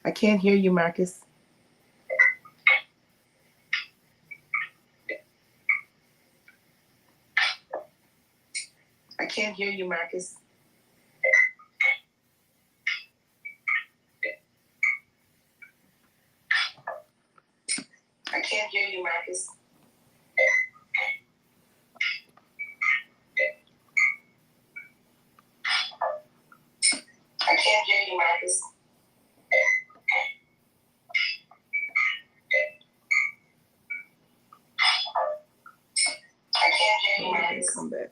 I can't hear you, Marcus. I can't hear you, Marcus. I can't hear you, Marcus. I can't hear you, Marcus. I can't hear you, Marcus. Come back.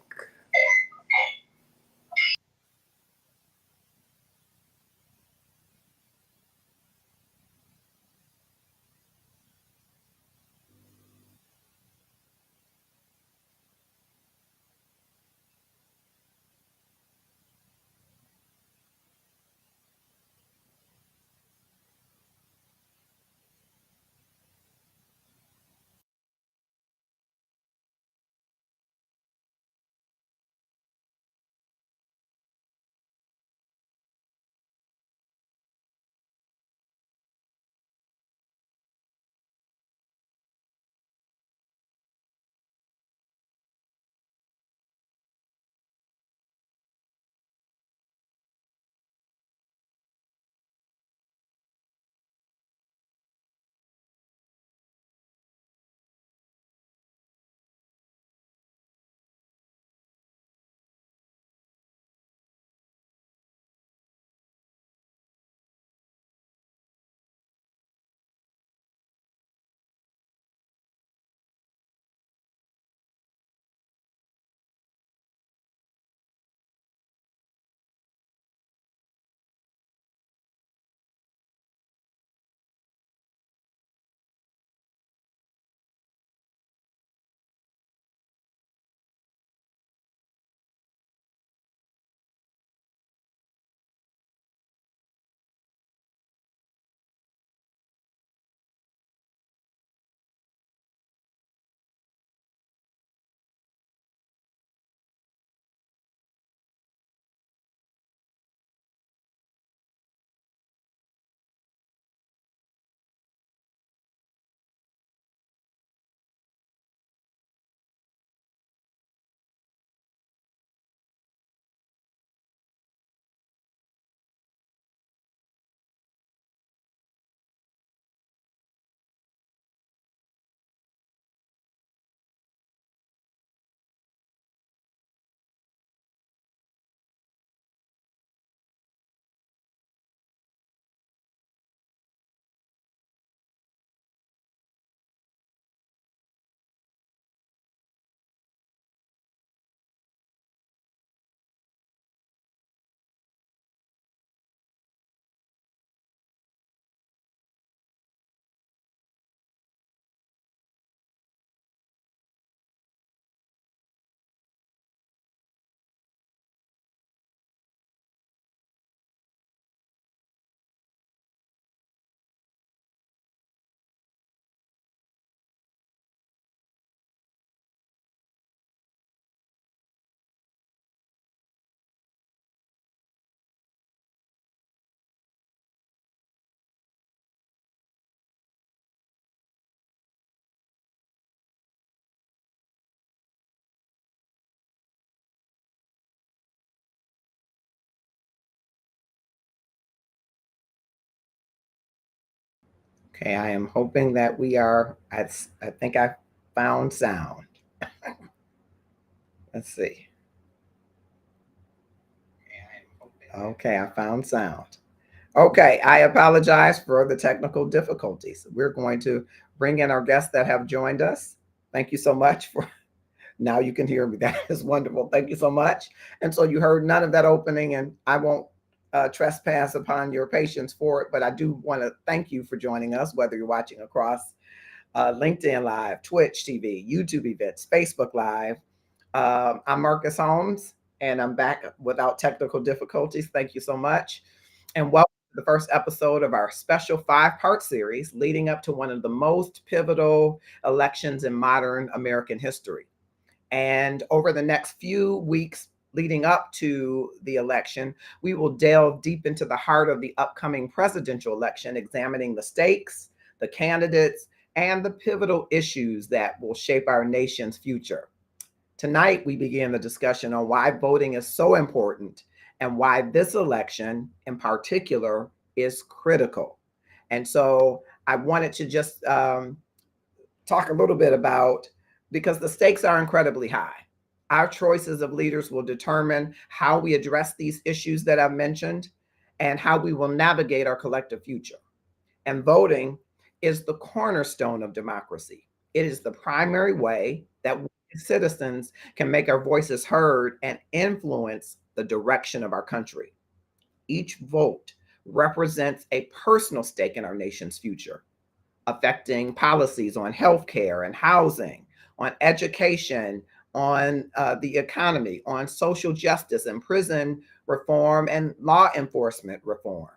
Okay, I am hoping that we are, I think I found sound. Let's see. Okay, I found sound. Okay, I apologize for the technical difficulties. We're going to bring in our guests that have joined us. Thank you so much for, now you can hear me. That is wonderful. Thank you so much. And so you heard none of that opening, and I won't trespass upon your patience for it, but I do want to thank you for joining us, whether you're watching across LinkedIn Live, Twitch TV, YouTube events, Facebook Live. I'm Marcus Holmes, and I'm back without technical difficulties. Thank you so much. And welcome to the first episode of our special 5-part series leading up to one of the most pivotal elections in modern American history. And over the next few weeks leading up to the election, we will delve deep into the heart of the upcoming presidential election, examining the stakes, the candidates, and the pivotal issues that will shape our nation's future. Tonight, we begin the discussion on why voting is so important and why this election in particular is critical. And so I wanted to just talk a little bit about, because the stakes are incredibly high. Our choices of leaders will determine how we address these issues that I've mentioned and how we will navigate our collective future. And voting is the cornerstone of democracy. It is the primary way that we citizens can make our voices heard and influence the direction of our country. Each vote represents a personal stake in our nation's future, affecting policies on healthcare and housing, on education, on the economy, on social justice and prison reform and law enforcement reform.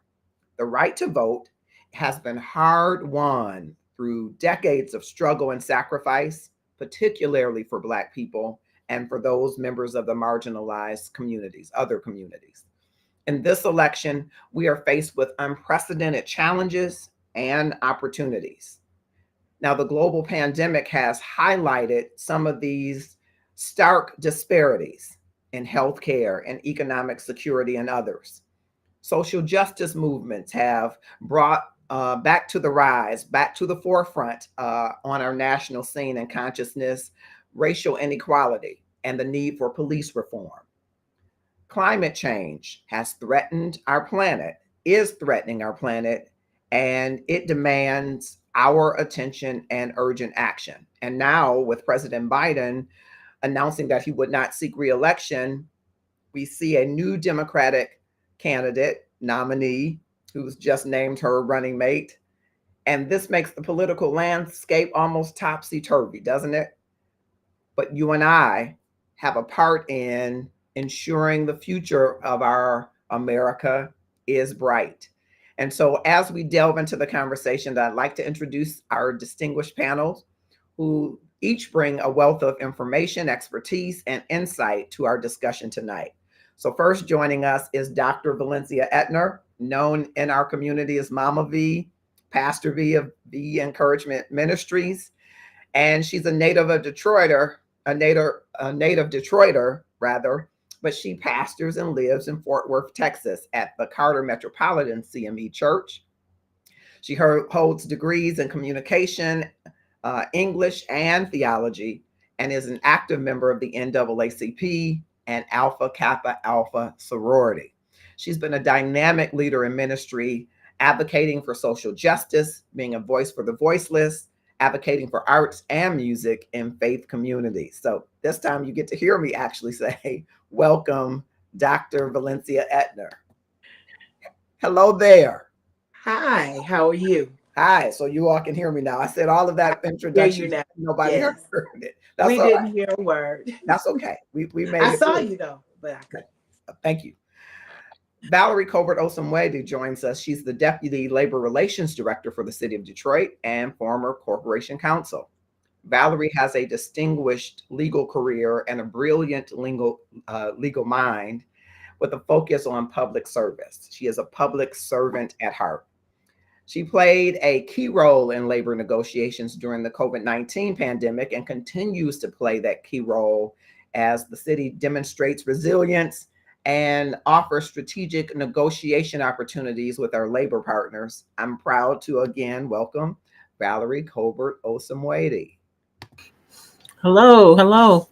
The right to vote has been hard won through decades of struggle and sacrifice, particularly for Black people and for those members of the marginalized communities, other communities. In this election, we are faced with unprecedented challenges and opportunities. Now, the global pandemic has highlighted some of these stark disparities in healthcare and economic security and others. Social justice movements have brought back to the rise, back to the forefront on our national scene and consciousness, racial inequality and the need for police reform. Climate change has threatened our planet, is threatening our planet, and it demands our attention and urgent action. And now, with President Biden announcing that he would not seek re-election, we see a new Democratic candidate, nominee, who's just named her running mate. And this makes the political landscape almost topsy-turvy, doesn't it? But you and I have a part in ensuring the future of our America is bright. And so as we delve into the conversation, I'd like to introduce our distinguished panel, who each bring a wealth of information, expertise, and insight to our discussion tonight. So first joining us is Dr. Valencia Edner, known in our community as Mama V, Pastor V of V Encouragement Ministries. And she's a native of Detroiter, a native Detroiter rather, but she pastors and lives in Fort Worth, Texas at the Carter Metropolitan CME Church. She holds degrees in communication, English, and theology, and is an active member of the NAACP and Alpha Kappa Alpha sorority. She's been a dynamic leader in ministry, advocating for social justice, being a voice for the voiceless, advocating for arts and music in faith communities. So this time you get to hear me actually say, welcome, Dr. Valencia Edner. Hello there. Hi, how are you? Hi, so you all can hear me now. I said all of that introduction, nobody Yes. heard it. That's we all didn't right. hear a word. That's okay. We made I it saw through. you though, but I couldn't. Thank you. Valerie Colbert-Osumuede joins us. She's the Deputy Labor Relations Director for the City of Detroit and former Corporation Counsel. Valerie has a distinguished legal career and a brilliant legal mind with a focus on public service. She is a public servant at heart. She played a key role in labor negotiations during the COVID-19 pandemic and continues to play that key role as the city demonstrates resilience and offers strategic negotiation opportunities with our labor partners. I'm proud to again welcome Valerie Colbert-Osumuede. Hello, hello.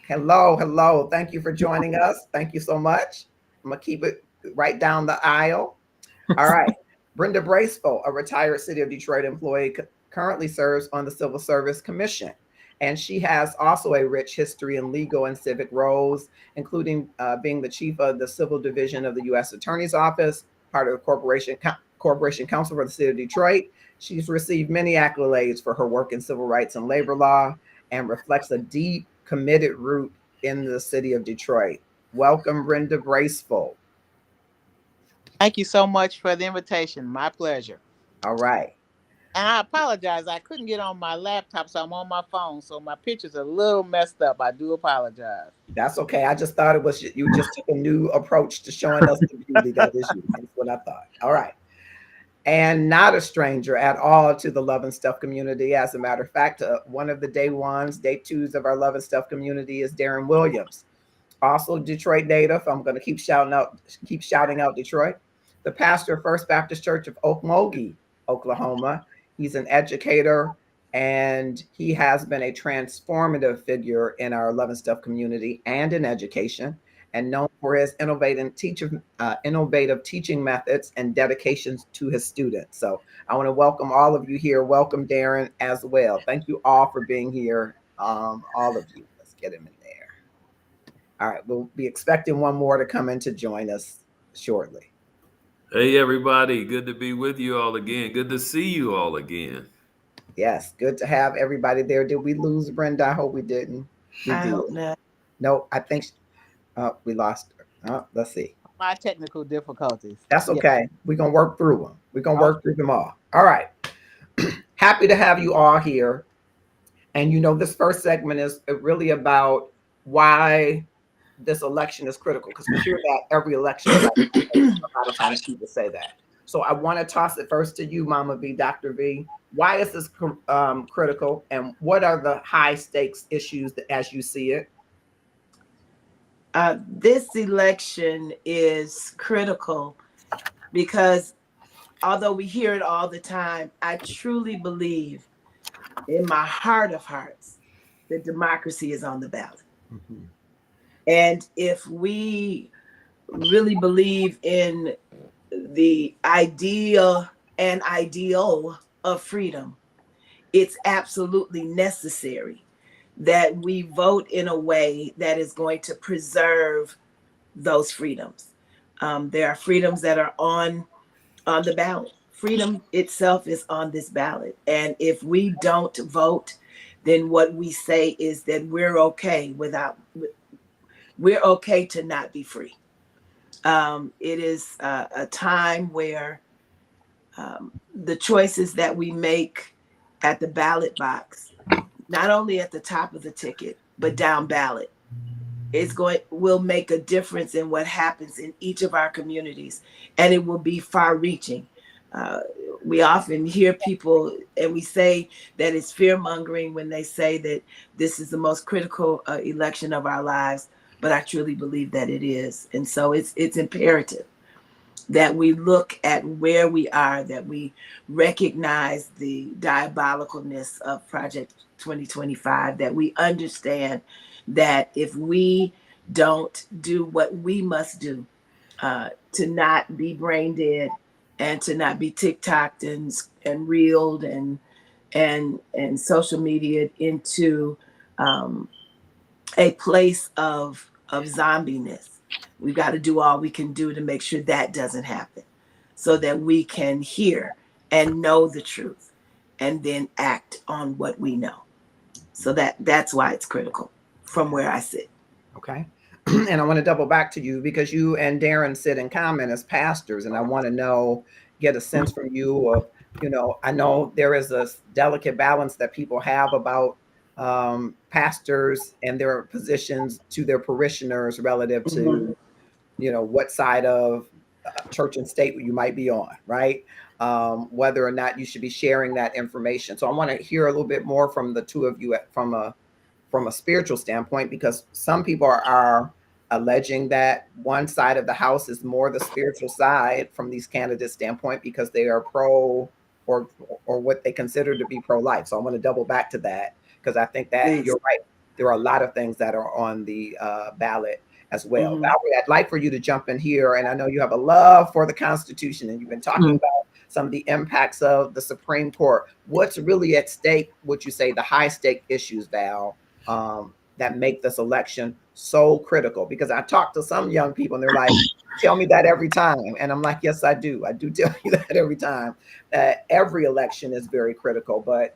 Hello. Thank you for joining us. Thank you so much. I'm going to keep it right down the aisle. All right. Brenda Braceful, a retired City of Detroit employee, currently serves on the Civil Service Commission. And she has also a rich history in legal and civic roles, including being the chief of the Civil Division of the U.S. Attorney's Office, part of the Corporation Counsel for the City of Detroit. She's received many accolades for her work in civil rights and labor law and reflects a deep, committed root in the City of Detroit. Welcome, Brenda Braceful. Thank you so much for the invitation. My pleasure. All right. And I apologize. I couldn't get on my laptop, so I'm on my phone. So my picture's a little messed up. I do apologize. That's okay. I just thought it was you just took a new approach to showing us the beauty that is you. That's what I thought. All right. And not a stranger at all to the Love and Stuff community. As a matter of fact, one of the day twos of our Love and Stuff community is Darren Williams, also Detroit native. I'm going to keep shouting out Detroit. The pastor of First Baptist Church of Okmulgee, Oklahoma. He's an educator, and he has been a transformative figure in our Love and Stuff community and in education, and known for his innovative teaching methods and dedications to his students. So I want to welcome all of you here. Welcome, Darren, as well. Thank you all for being here, all of you. Let's get him in there. All right, we'll be expecting one more to come in to join us shortly. Hey, everybody. Good to be with you all again. Good to see you all again. Yes, good to have everybody there. Did we lose Brenda? I hope we didn't. We I did. hope not. No, I think we lost her. Let's see. My technical difficulties. That's Yeah. okay. We're going to work through them. We're going to work through them all. All right. Happy to have you all here. And this first segment is really about why this election is critical, because we hear that every election. A lot of times people say that. So I want to toss it first to you, Mama V, Dr. V. Why is this critical, and what are the high stakes issues as you see it? This election is critical because although we hear it all the time, I truly believe in my heart of hearts that democracy is on the ballot. Mm-hmm. And if we really believe in the idea and ideal of freedom, it's absolutely necessary that we vote in a way that is going to preserve those freedoms. There are freedoms that are on the ballot. Freedom itself is on this ballot. And if we don't vote, then what we say is that we're okay to not be free. It is a time where the choices that we make at the ballot box, not only at the top of the ticket, but down ballot, will make a difference in what happens in each of our communities, and it will be far reaching. We often hear people, and we say that it's fear mongering when they say that this is the most critical election of our lives, but I truly believe that it is. And so it's imperative that we look at where we are, that we recognize the diabolicalness of Project 2025, that we understand that if we don't do what we must do to not be brain dead and to not be TikToked and reeled and social media into a place of zombiness, we've got to do all we can do to make sure that doesn't happen, so that we can hear and know the truth and then act on what we know. So that's why it's critical from where I sit. Okay. And I want to double back to you because you and Darren sit in common as pastors, and I want to get a sense from you of, I know there is a delicate balance that people have about pastors and their positions to their parishioners relative to, what side of church and state you might be on, right? Whether or not you should be sharing that information. So I want to hear a little bit more from the two of you from a spiritual standpoint, because some people are alleging that one side of the house is more the spiritual side from these candidates' standpoint because they are pro or what they consider to be pro-life. So I want to double back to that because I think that you're right. There are a lot of things that are on the ballot as well. Mm-hmm. Valerie, I'd like for you to jump in here. And I know you have a love for the Constitution, and you've been talking about some of the impacts of the Supreme Court. What's really at stake, would you say, the high stake issues, Val, that make this election so critical? Because I talk to some young people and they're like, tell me that every time. And I'm like, yes, I do. I do tell you that every time. Every election is very critical. But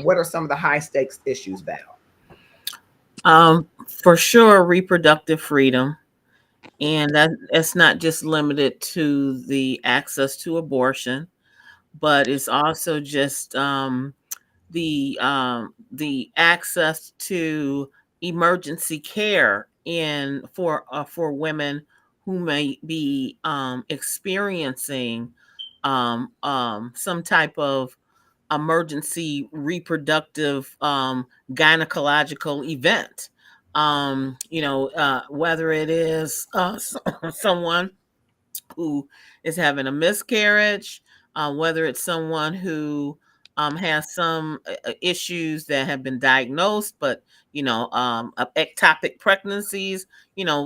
what are some of the high stakes issues, Val? For sure, reproductive freedom. And that's not just limited to the access to abortion, but it's also just the access to emergency care in for women who may be experiencing some type of emergency reproductive gynecological event. Whether it is someone who is having a miscarriage, whether it's someone who has some issues that have been diagnosed, but ectopic pregnancies.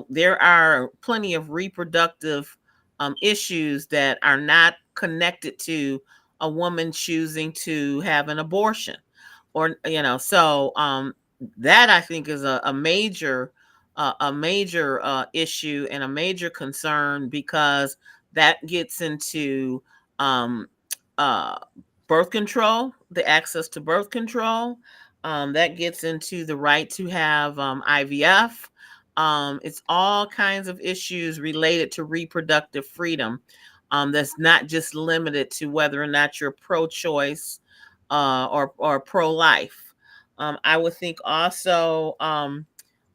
There are plenty of reproductive issues that are not connected to a woman choosing to have an abortion, or that I think is a major issue and a major concern, because that gets into um, uh, birth control, the access to birth control. That gets into the right to have IVF. It's all kinds of issues related to reproductive freedom. That's not just limited to whether or not you're pro-choice or pro-life. I would think also.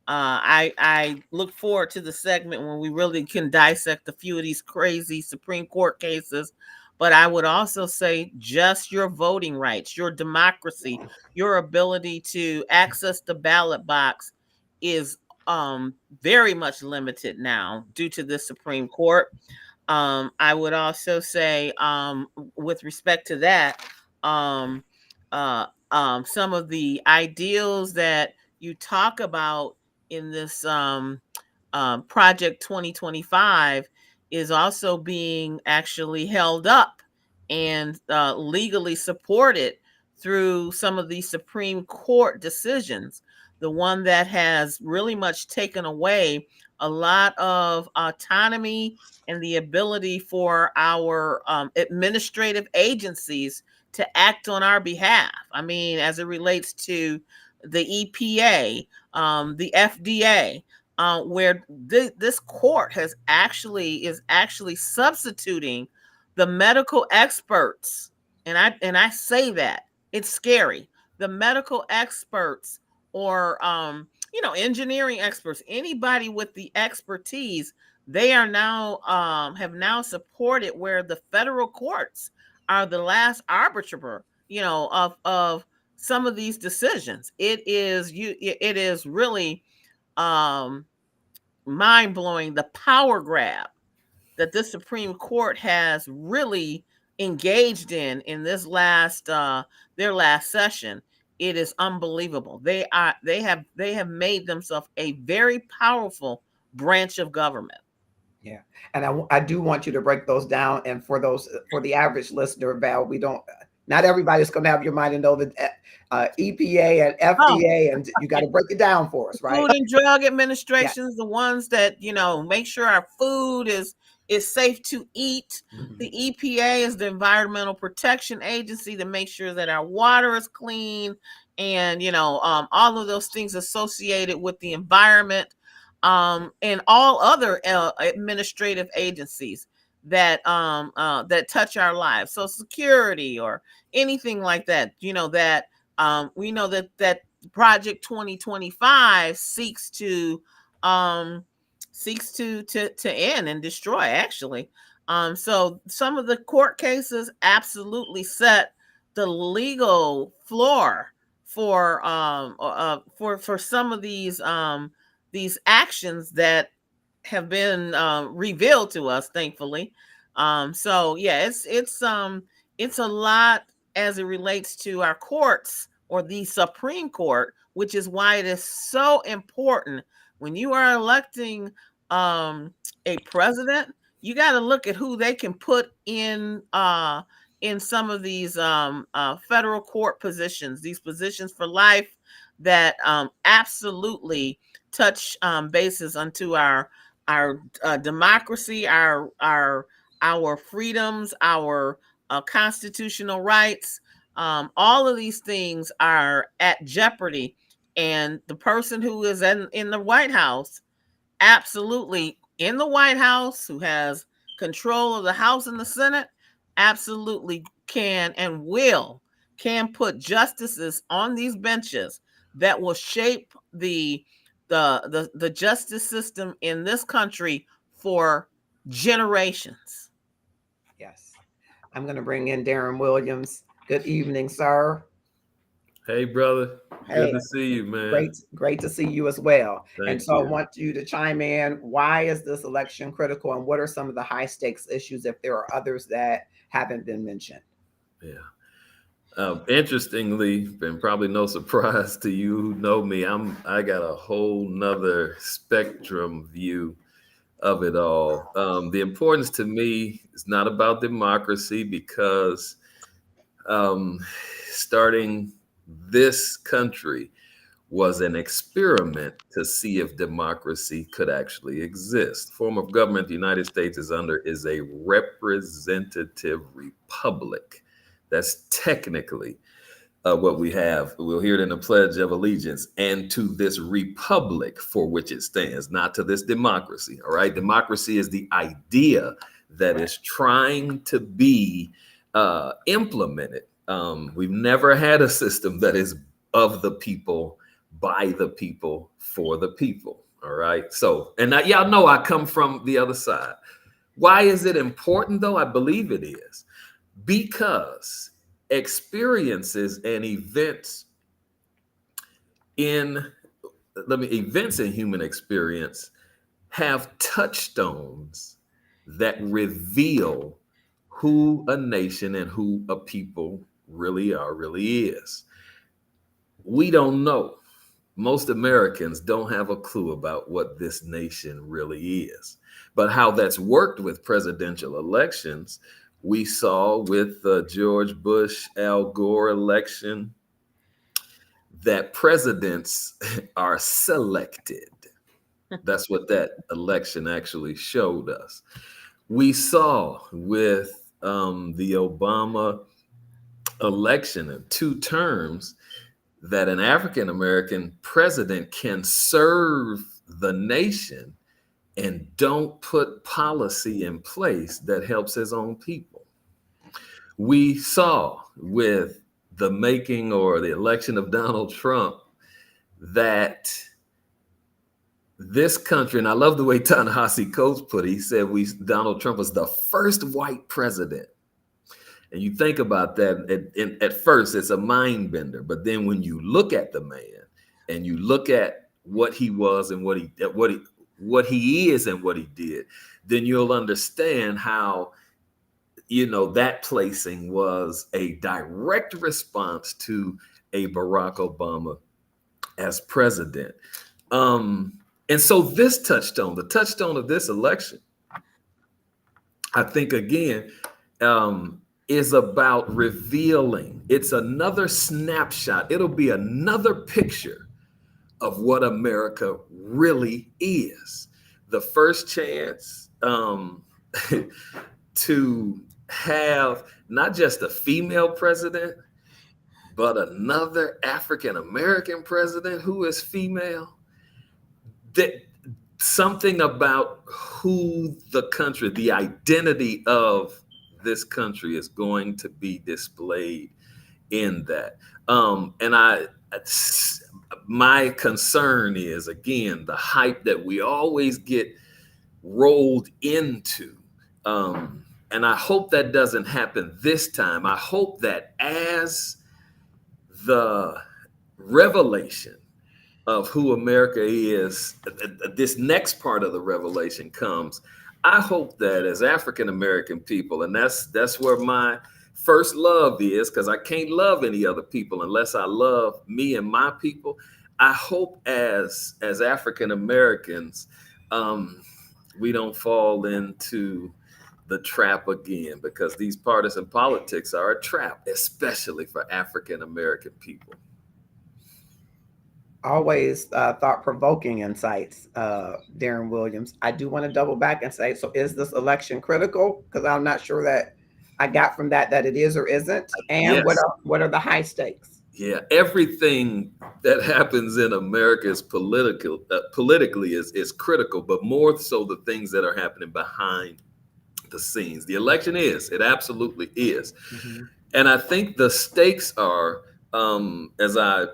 I look forward to the segment when we really can dissect a few of these crazy Supreme Court cases. But I would also say just your voting rights, your democracy, your ability to access the ballot box is very much limited now due to the Supreme Court. I would also say, with respect to that, um, some of the ideals that you talk about in this Project 2025 is also being actually held up and legally supported through some of these Supreme Court decisions. The one that has really much taken away a lot of autonomy and the ability for our administrative agencies to act on our behalf. I mean, as it relates to the EPA, the FDA, where this court is actually substituting the medical experts, and I say that it's scary. The medical experts, or engineering experts, anybody with the expertise, they are now have now supported where the federal courts are the last arbiter, of some of these decisions. It is really um mind blowing, the power grab that the Supreme Court has really engaged in this last their last session. It is unbelievable. They have made themselves a very powerful branch of government. Yeah. And I do want you to break those down. And for the average listener, Val, not everybody's going to have your mind to know that EPA and Oh, FDA, and you got to break it down for us, right? Food and Drug Yeah. Administration is the ones that make sure our food is safe to eat. Mhm. The EPA is the Environmental Protection Agency to make sure that our water is clean, and all of those things associated with the environment, and all other administrative agencies that touch our lives, Social Security or anything like that. We know that Project 2025 seeks to end and destroy, actually. So some of the court cases absolutely set the legal floor for some of these actions that have been revealed to us, thankfully. So yeah, it's a lot as it relates to our courts, or the Supreme Court, which is why it is so important when you are electing a president. You got to look at who they can put in some of these federal court positions, these positions for life that absolutely touch bases onto our democracy, our freedoms, our constitutional rights. All of these things are at jeopardy, and the person who is in the White House, absolutely in the White House, who has control of the House and the Senate, absolutely can put justices on these benches that will shape the justice system in this country for generations. Yes. I'm going to bring in Darren Williams. Good evening, sir. Hey, brother. Good Hey, to see you, man. great to see you as well. Thank So I you. want you to chime in. Why is this election critical, and what are some of the high stakes issues if there are others that haven't been mentioned? Yeah. Interestingly, and probably no surprise to you who know me, I got a whole nother spectrum view of it all. The importance to me is not about democracy because starting this country was an experiment to see if democracy could actually exist. The form of government the United States is under is a representative republic. That's technically what we have. We'll hear it in the Pledge of Allegiance, and to this republic for which it stands, not to this democracy. All right. Democracy is the idea that is trying to be implemented. We've never had a system that is of the people, by the people, for the people. All right. So, and y'all know I come from the other side. Why is it important, though? I believe it is because experiences and events in human experience have touchstones that reveal who a nation and who a people really is. We don't know. Most Americans don't have a clue about what this nation really is. But how that's worked with presidential elections, we saw with the George Bush, Al Gore election, that presidents are selected. That's what that election actually showed us. We saw with the Obama election in 2 terms that an African-American president can serve the nation and don't put policy in place that helps his own people. We saw with the making or the election of Donald Trump that this country, and I love the way Ta-Nehisi Coates put it, he said Donald Trump was the first white president. And you think about that, at first it's a mind bender, but then when you look at the man and you look at what he was and what he is and what he did, then you'll understand how, that placing was a direct response to a Barack Obama as president. And so the touchstone of this election, I think, again, is about revealing. It's another snapshot. It'll be another picture of what America really is. The first chance to have not just a female president, but another African-American president who is female. That something about who the country, the identity of this country is going to be displayed in that. My concern is, again, the hype that we always get rolled into. And I hope that doesn't happen this time. I hope that as the revelation of who America is, this next part of the revelation comes, I hope that as African-American people, and that's where my first love is, because I can't love any other people unless I love me and my people. I hope as African-Americans, we don't fall into the trap again, because these partisan politics are a trap, especially for African-American people. Always thought-provoking insights, Darren Williams. I do want to double back and say, so is this election critical? Because I'm not sure that I got from that it is or isn't. And Yes. what are the high stakes? Yeah, everything that happens in America is politically is critical, but more so the things that are happening behind the scenes. The election is, it absolutely is. Mhm. And I think the stakes are, as I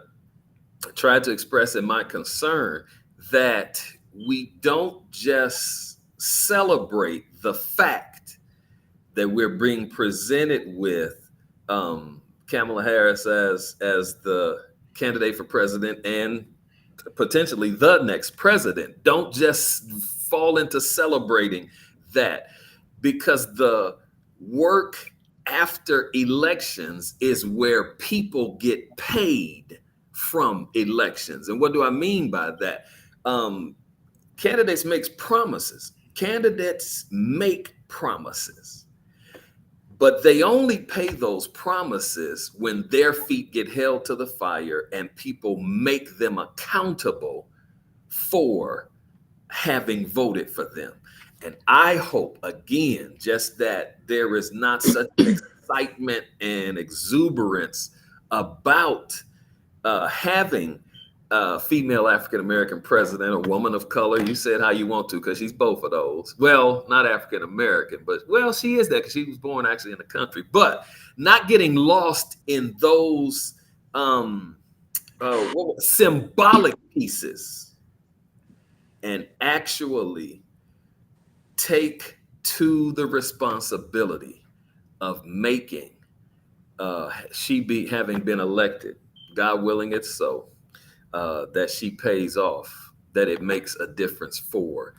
tried to express in my concern, that we don't just celebrate the fact that we're being presented with Kamala Harris as the candidate for president and potentially the next president. Don't just fall into celebrating that, because the work after elections is where people get paid from elections. And what do I mean by that? Candidates make promises. Candidates make promises, but they only pay those promises when their feet get held to the fire and people make them accountable for having voted for them. And I hope, again, just that there is not such excitement and exuberance about having a female African American president, a woman of color. You said how you want to, because she's both of those. Well, not African American, but well, she is that because she was born actually in the country. But not getting lost in those symbolic pieces, and actually take to the responsibility of making having been elected, God willing it's so, that she pays off, that it makes a difference for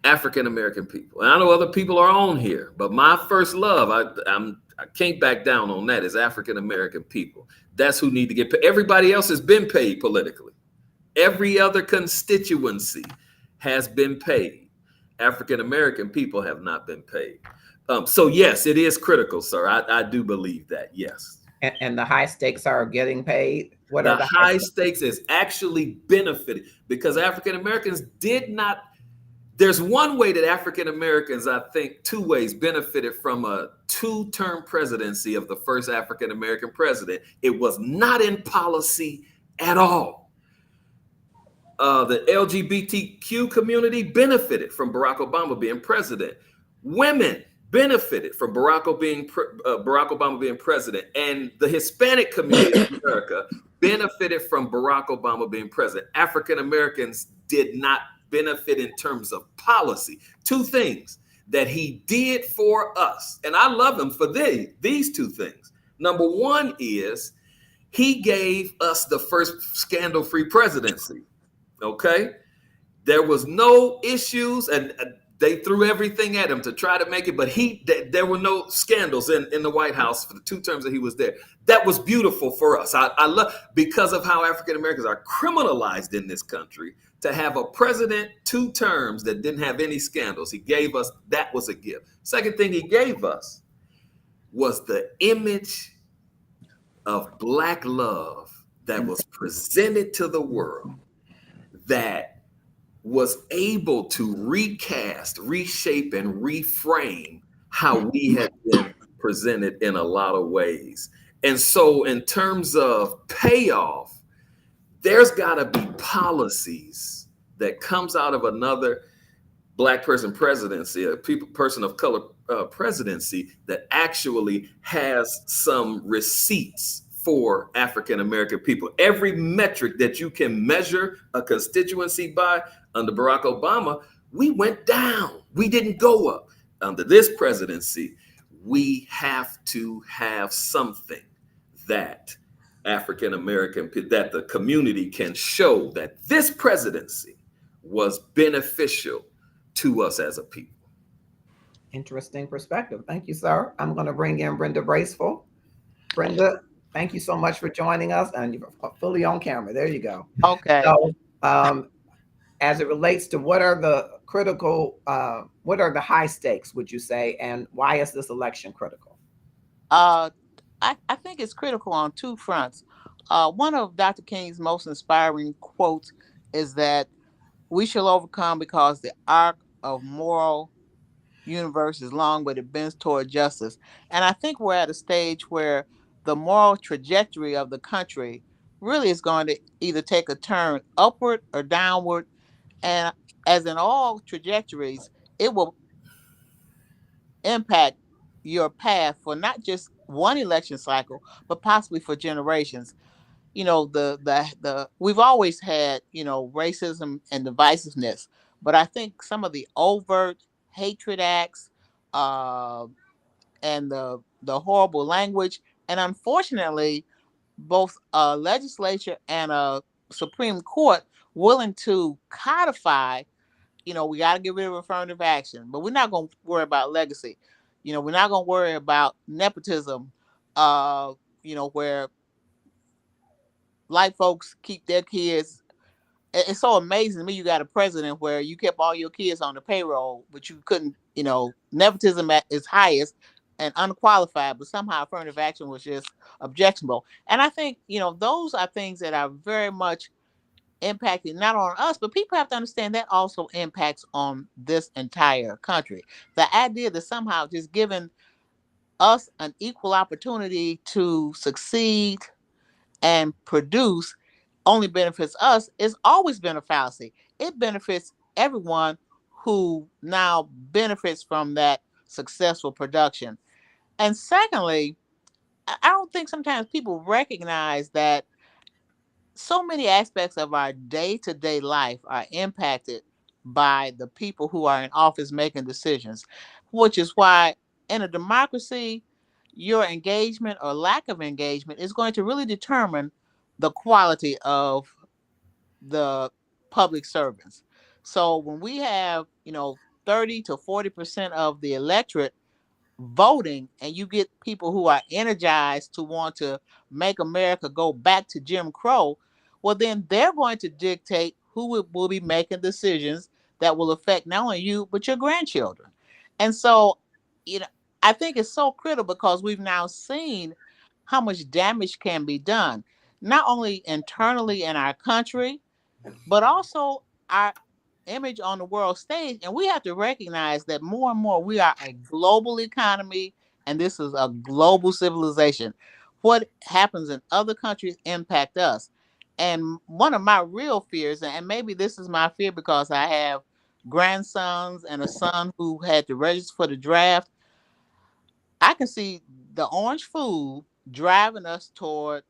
African American people. And I know other people are on here, but my first love, I can't back down on that, is African American people. That's who need to get paid. Everybody else has been paid politically. Every other constituency has been paid. African American people have not been paid. So yes, it is critical, sir. I do believe that. Yes. And the high stakes are getting paid. What are The high stakes is actually benefiting, because African Americans did not. There's one way that African Americans, I think, two ways, benefited from a two-term presidency of the first African American president. It was not in policy at all. The LGBTQ community benefited from Barack Obama being president. Women benefited from Barack Obama being president. And the Hispanic community in America benefited from Barack Obama being president. African Americans did not benefit in terms of policy. Two things that he did for us, and I love him for these two things. Number one is he gave us the first scandal-free presidency. Okay, there was no issues, and they threw everything at him to try to make it, but there were no scandals in the White House for the 2 terms that he was there. That was beautiful for us. I love, because of how African Americans are criminalized in this country, to have a president 2 terms that didn't have any scandals. He gave us, that was a gift. Second thing he gave us was the image of Black love that was presented to the world, that was able to recast, reshape, and reframe how we have been presented in a lot of ways. And so in terms of payoff, there's got to be policies that comes out of another Black person presidency, a person of color presidency, that actually has some receipts for African American people. Every metric that you can measure a constituency by under Barack Obama, we went down. We didn't go up. Under this presidency, we have to have something that African American, that the community can show that this presidency was beneficial to us as a people. Interesting perspective. Thank you, sir. I'm going to bring in Brenda Braceful. Brenda, thank you so much for joining us, and you're fully on camera. There you go. Okay. So, as it relates to what are the high stakes, would you say, and why is this election critical? I think it's critical on 2 fronts. One of Dr. King's most inspiring quotes is that we shall overcome because the arc of moral universe is long, but it bends toward justice. And I think we're at a stage where the moral trajectory of the country really is going to either take a turn upward or downward. And as in all trajectories, it will impact your path for not just one election cycle, but possibly for generations. The we've always had, racism and divisiveness, but I think some of the overt hatred acts, uh, and the horrible language, and unfortunately, both a legislature and a Supreme Court willing to codify. We got to get rid of affirmative action, but we're not going to worry about legacy. We're not going to worry about nepotism. Where white folks keep their kids. It's so amazing to me. You got a president where you kept all your kids on the payroll, but you couldn't. Nepotism at its highest and unqualified, but somehow affirmative action was just objectionable. And I think those are things that are very much impacting not on us, but people have to understand that also impacts on this entire country. The idea that somehow just giving us an equal opportunity to succeed and produce only benefits us is always been a fallacy. It benefits everyone who now benefits from that successful production. And secondly, I don't think sometimes people recognize that so many aspects of our day-to-day life are impacted by the people who are in office making decisions, which is why in a democracy, your engagement or lack of engagement is going to really determine the quality of the public servants. So when we have, 30 to 40% of the electorate voting, and you get people who are energized to want to make America go back to Jim Crow, well, then they're going to dictate who will be making decisions that will affect not only you, but your grandchildren. And so, you know, I think it's so critical because we've now seen how much damage can be done, not only internally in our country, but also our image on the world stage. And we have to recognize that more and more we are a global economy and this is a global civilization. What happens in other countries impact us. And one of my real fears, and maybe this is my fear because I have grandsons and a son who had to register for the draft, I can see the orange food driving us toward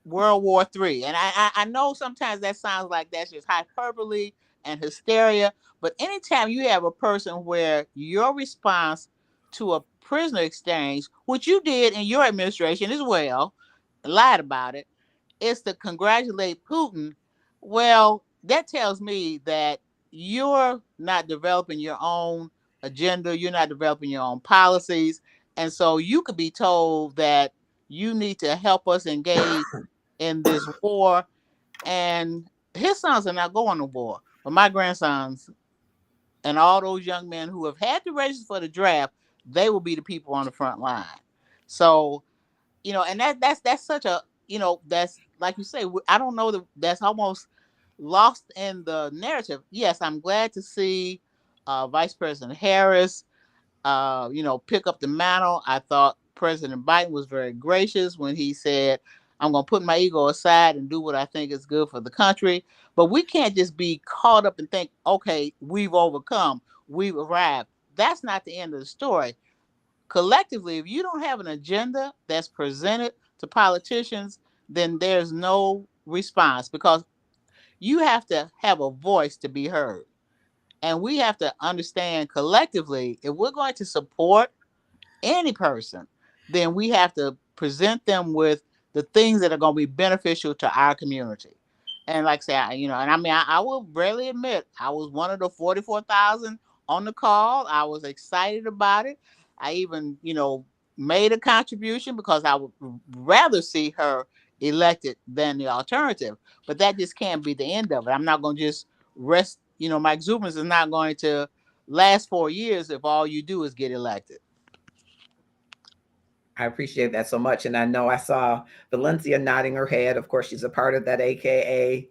World War III. And I know sometimes that sounds like that's just hyperbole and hysteria, but anytime you have a person where your response to a prisoner exchange, which you did in your administration as well, lied about it, is to congratulate Putin, well, that tells me that you're not developing your own agenda, you're not developing your own policies. And so you could be told that you need to help us engage in this war, and his sons are not going to war. But my grandsons and all those young men who have had to register for the draft, they will be the people on the front line. So, and that's such a, that's like you say, I don't know that that's almost lost in the narrative. Yes, I'm glad to see Vice President Harris pick up the mantle. I thought President Biden was very gracious when he said, I'm going to put my ego aside and do what I think is good for the country. But we can't just be caught up and think, okay, we've overcome, we've arrived. That's not the end of the story. Collectively, if you don't have an agenda that's presented to politicians, then there's no response because you have to have a voice to be heard. And we have to understand collectively, if we're going to support any person, then we have to present them with the things that are going to be beneficial to our community. And like I say, I will rarely admit I was one of the 44,000 on the call. I was excited about it. I even, made a contribution because I would rather see her elected than the alternative. But that just can't be the end of it. I'm not going to just rest. My exuberance is not going to last 4 years if all you do is get elected. I appreciate that so much. And I know I saw Valencia nodding her head. Of course, she's a part of that AKA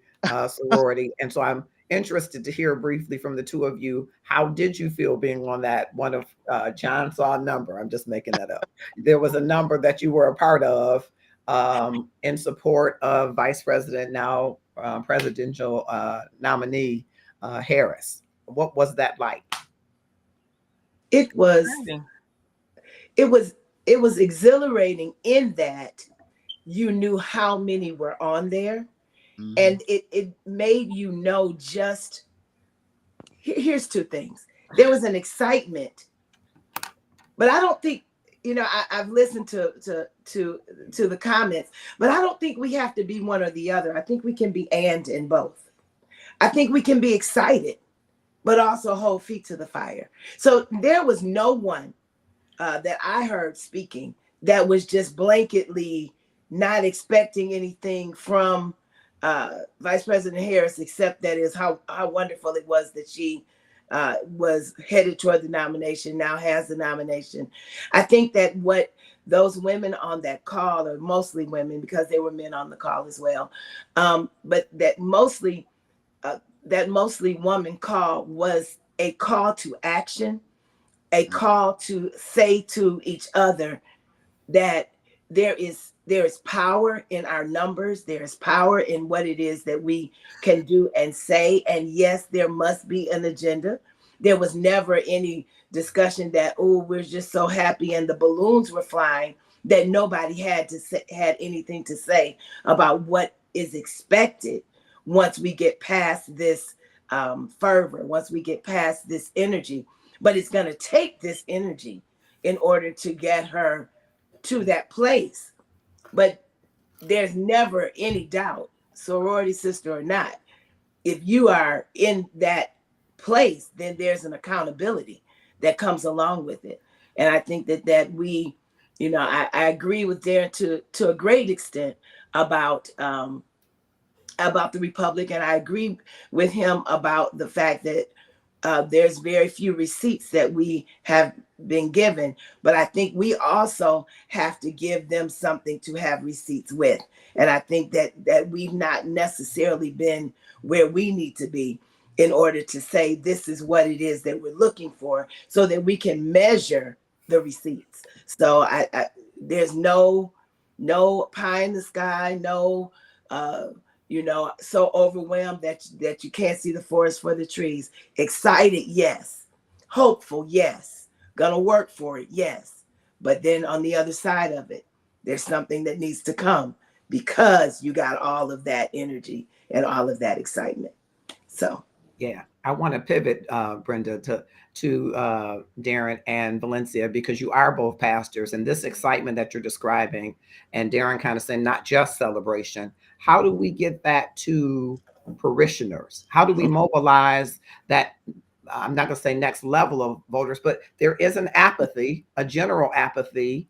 sorority. And so I'm interested to hear briefly from the two of you. How did you feel being on that one of John saw a number? I'm just making that up. There was a number that you were a part of in support of Vice President, now presidential nominee Harris. What was that like? it was Exciting. it was it was exhilarating in that you knew how many were on there, Mhm. and it made you know just here's two things. There was an excitement, but I don't think, I've listened to the comments, but I don't think we have to be one or the other. I think we can be and in both. I think we can be excited, but also hold feet to the fire. So there was no one that I heard speaking that was just blanketly not expecting anything from Vice President Harris, except that is how wonderful it was that she was headed toward the nomination, now has the nomination. I think that what those women on that call, or mostly women, because there were men on the call as well, but that mostly woman call was a call to action, a call to say to each other that there is power in our numbers, there is power in what it is that we can do and say, and yes, there must be an agenda. There was never any discussion that, oh, we're just so happy and the balloons were flying, that nobody had anything to say about what is expected once we get past this fervor, once we get past this energy. But it's going to take this energy in order to get her to that place. But there's never any doubt, sorority sister or not, if you are in that place, then there's an accountability that comes along with it. And I think that we, I agree with Darren to a great extent about the Republic, and I agree with him about the fact that there's very few receipts that we have been given, but I think we also have to give them something to have receipts with. And I think that we've not necessarily been where we need to be in order to say this is what it is that we're looking for, so that we can measure the receipts. So there's no pie in the sky, no so overwhelmed that you can't see the forest for the trees. Excited, yes. Hopeful, yes. Gonna work for it, yes. But then on the other side of it, there's something that needs to come, because you got all of that energy and all of that excitement. So Yeah, I want to pivot, Brenda, to Darren and Valencia, because you are both pastors, and this excitement that you're describing, and Darren kind of saying not just celebration. How do we get that to parishioners? How do we mobilize that? I'm not going to say next level of voters, but there is an apathy, a general apathy.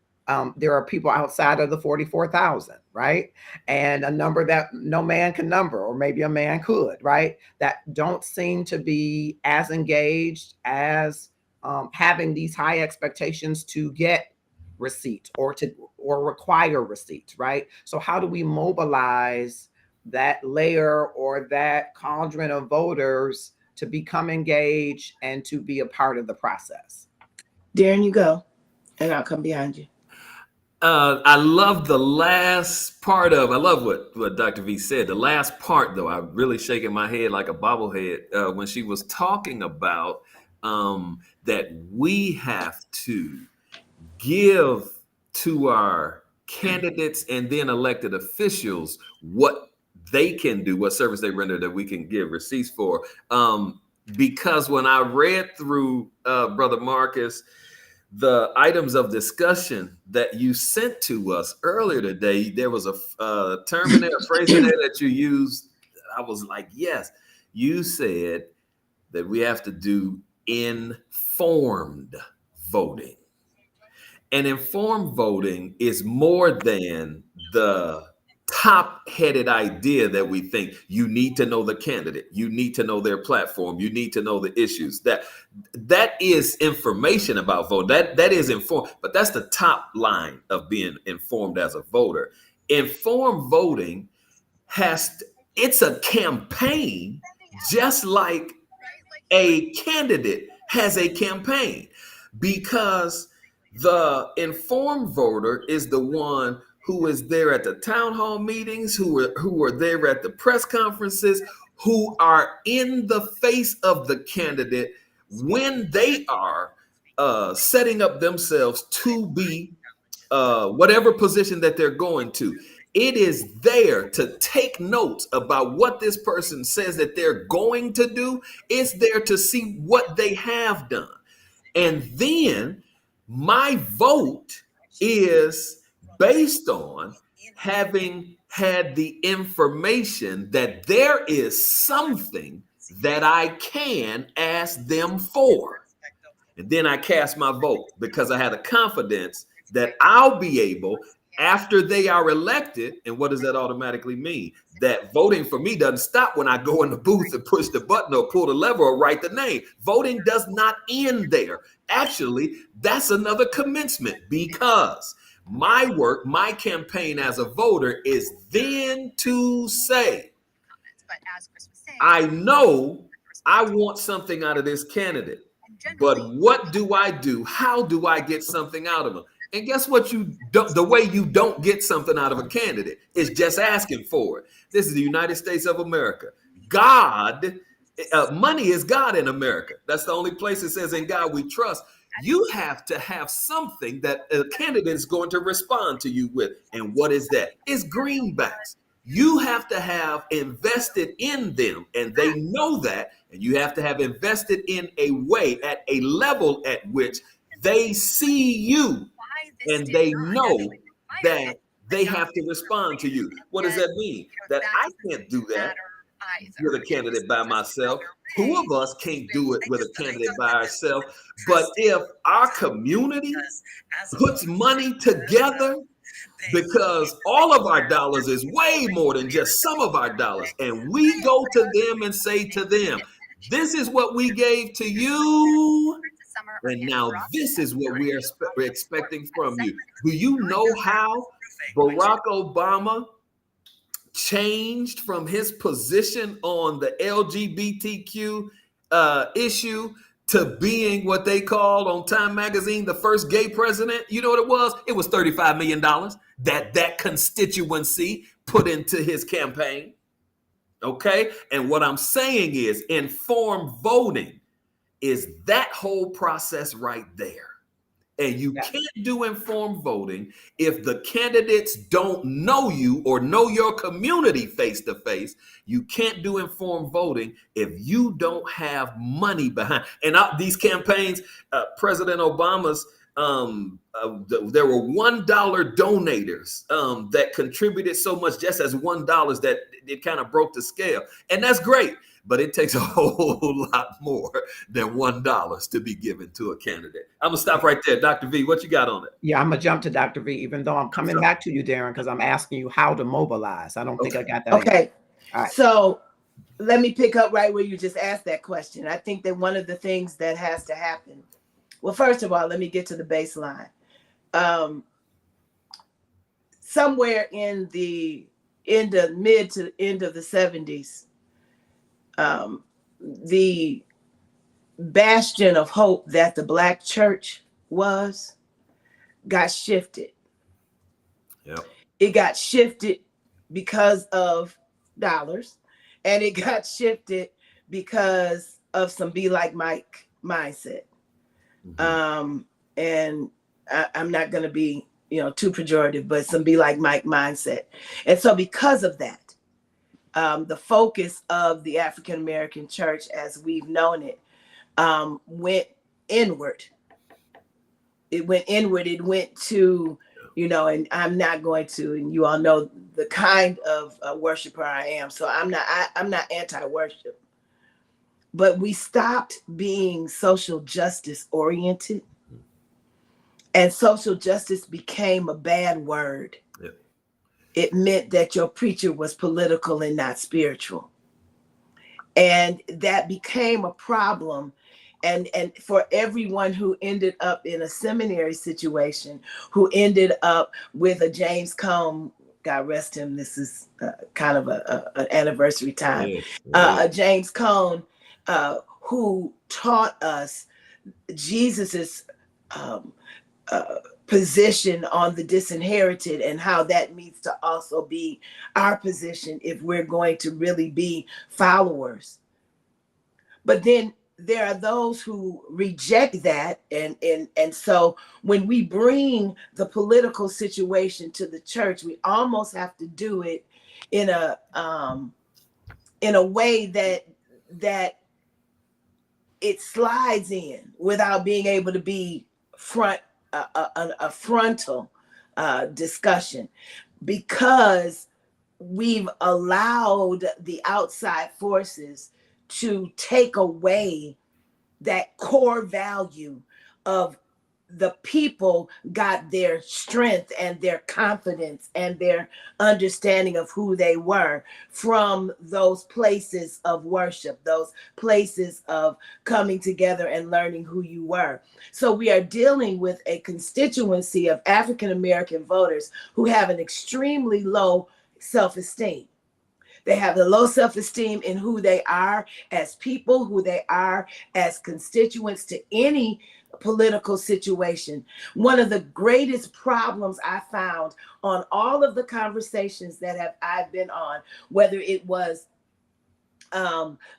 There are people outside of the 44,000, right? And a number that no man can number, or maybe a man could, right? That don't seem to be as engaged as having these high expectations to get receipts or require receipts, right? So how do we mobilize that layer or that cauldron of voters to become engaged and to be a part of the process? Darren, you go, and I'll come behind you. I love the last part of. I love what Dr. V said. The last part, though, I'm really shaking my head like a bobblehead when she was talking about that we have to give to our candidates and then elected officials what they can do, what service they render that we can give receipts for. Because when I read through Brother Marcus, the items of discussion that you sent to us earlier today, there was a term in there, a phrase in there that you used. I was like, yes, you said that we have to do informed voting. And informed voting is more than the top-headed idea that we think you need to know the candidate, you need to know their platform, you need to know the issues. That is information about vote. That is informed, but that's the top line of being informed as a voter. Informed voting it's a campaign, just like a candidate has a campaign, because the informed voter is the one who is there at the town hall meetings, who are there at the press conferences, who are in the face of the candidate when they are setting up themselves to be whatever position that they're going to. It is there to take notes about what this person says that they're going to do. It's there to see what they have done. And then my vote is based on having had the information that there is something that I can ask them for. And then I cast my vote because I had a confidence that I'll be able, after they are elected. And what does that automatically mean? That voting for me doesn't stop when I go in the booth and push the button or pull the lever or write the name. Voting does not end there. Actually, that's another commencement, because my work, my campaign as a voter is then to say, I know I want something out of this candidate, but what do I do? How do I get something out of them? And guess what? The way you don't get something out of a candidate is just asking for it. This is the United States of America. God, money is God in America. That's the only place it says in God we trust. You have to have something that a candidate is going to respond to you with. And what is that? It's greenbacks. You have to have invested in them, and they know that. And you have to have invested in a way, at a level at which they see you and they know that they have to respond to you. What does that mean? That I can't do that with a candidate by myself. Two of us can't do it with a candidate by ourselves. But if our community puts money together, because all of our dollars is way more than just some of our dollars, and we go to them and say to them, this is what we gave to you, and now this is what we are expecting from you. Do you know how Barack Obama changed from his position on the LGBTQ issue to being what they called on Time Magazine the first gay president? You know what it was? It was $35 million that constituency put into his campaign. Okay? And what I'm saying is, informed voting is that whole process right there. And you can't do informed voting if the candidates don't know you or know your community face to face. You can't do informed voting if you don't have money behind. And these campaigns, President Obama's, there were $1 donators that contributed so much, just as $1, that it kind of broke the scale. And that's great. But it takes a whole lot more than $1 to be given to a candidate. I'm going to stop right there. Dr. V, what you got on it? Yeah, I'm going to jump to Dr. V, even though I'm coming back to you, Darren, because I'm asking you how to mobilize. I don't think I got that. Okay. All right. So let me pick up right where you just asked that question. I think that one of the things that has to happen, well, first of all, let me get to the baseline. Somewhere in the mid to end of the 70s, the bastion of hope that the Black church was got shifted. Yep. It got shifted because of dollars, and it got shifted because of some be like Mike mindset. Mm-hmm. And I'm not going to be, too pejorative, but some be like Mike mindset. And so because of that, the focus of the African-American church as we've known it went inward. It went inward. It went to, and I'm not going to, and you all know the kind of worshiper I am. So I'm not anti-worship, but we stopped being social justice oriented, and social justice became a bad word. Yep. It meant that your preacher was political and not spiritual. And that became a problem. And for everyone who ended up in a seminary situation, who ended up with a James Cone, God rest him, this is kind of an anniversary time, a James Cone who taught us Jesus's position on the disinherited, and how that needs to also be our position if we're going to really be followers. But then there are those who reject that, and so when we bring the political situation to the church, we almost have to do it in a way that it slides in without being able to be a frontal discussion, because we've allowed the outside forces to take away that core value of the people got their strength and their confidence and their understanding of who they were from those places of worship, those places of coming together and learning who you were. So we are dealing with a constituency of African American voters who have an extremely low self-esteem. They have the low self-esteem in who they are as people, who they are as constituents to any political situation. One of the greatest problems I found on all of the conversations that I've been on, whether it was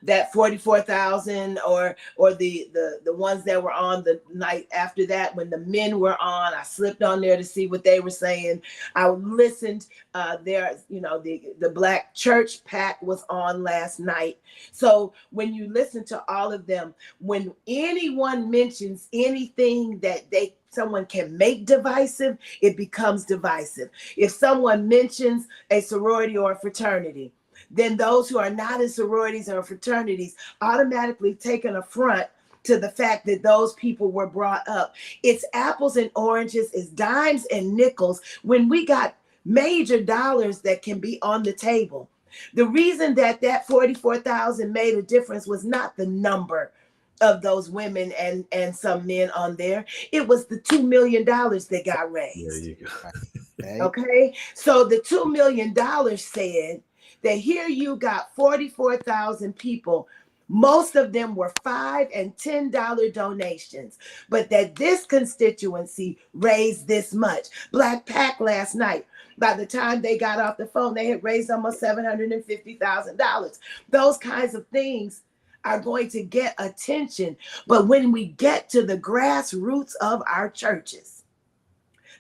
that 44,000 or the ones that were on the night after that when the men were on, I slipped on there to see what they were saying. I listened. The Black Church PAC was on last night. So when you listen to all of them, when anyone mentions anything that someone can make divisive, it becomes divisive. If someone mentions a sorority or a fraternity, then those who are not in sororities or fraternities automatically take an affront to the fact that those people were brought up. It's apples and oranges, it's dimes and nickels when we got major dollars that can be on the table. The reason that 44,000 made a difference was not the number of those women and some men on there. It was the $2 million that got raised. There you go. Okay, so the $2 million said that here you got 44,000 people. Most of them were $5 and $10 donations, but that this constituency raised this much. Black PAC last night, by the time they got off the phone, they had raised almost $750,000. Those kinds of things are going to get attention. But when we get to the grassroots of our churches,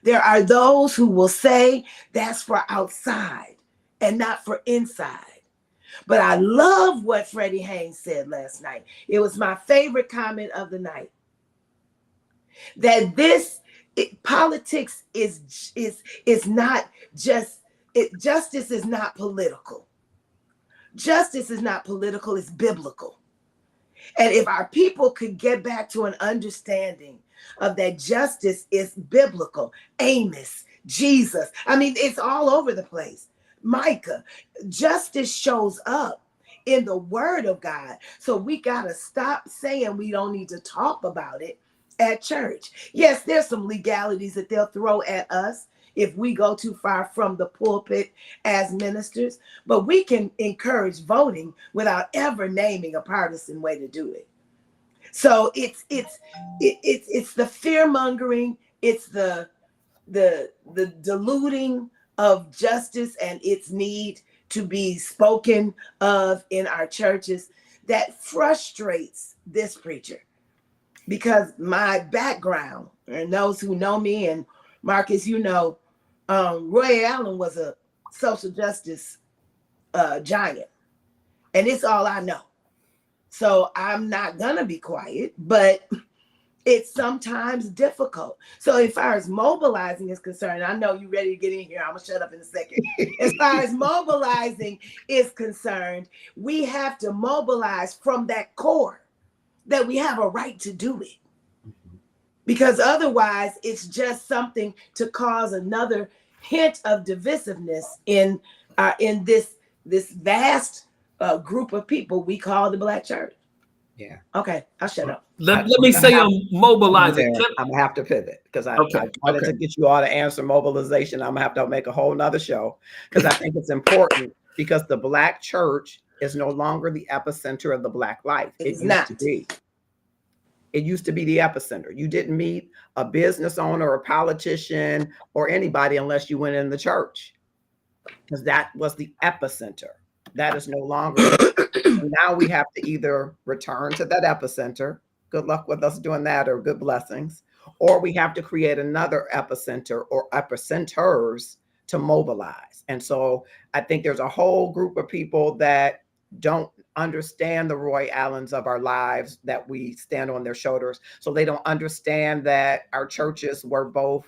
there are those who will say that's for outside and not for inside. But I love what Freddie Haynes said last night. It was my favorite comment of the night. That politics is not just, justice is not political. Justice is not political, it's biblical. And if our people could get back to an understanding of that justice is biblical, Amos, Jesus, I mean, it's all over the place. Micah, justice shows up in the word of God. So we got to stop saying we don't need to talk about it at church. Yes, there's some legalities that they'll throw at us if we go too far from the pulpit as ministers, but we can encourage voting without ever naming a partisan way to do it. So it's the fear mongering, it's the diluting of justice and its need to be spoken of in our churches that frustrates this preacher. Because my background, and those who know me, and Marcus, you know, Roy Allen was a social justice giant, and it's all I know. So I'm not gonna be quiet, but it's sometimes difficult. So as far as mobilizing is concerned, I know you're ready to get in here. I'm gonna shut up in a second. As far as mobilizing is concerned, we have to mobilize from that core that we have a right to do it. Because otherwise it's just something to cause another hint of divisiveness in this vast group of people we call the Black church. Yeah. Okay, I'll shut up. Let me say I'm mobilizing. I'm gonna have to pivot because I Okay, wanted to get you all to answer mobilization. I'm gonna have to make a whole nother show because I think it's important because the Black church is no longer the epicenter of the Black life. It's used not. to be. It used to be the epicenter. You didn't meet a business owner or a politician or anybody unless you went in the church because that was the epicenter. That is no longer. Now we have to either return to that epicenter. Good luck with us doing that, or good blessings. Or we have to create another epicenter or epicenters to mobilize. And so I think there's a whole group of people that don't understand the Roy Allens of our lives, that we stand on their shoulders. So they don't understand that our churches were both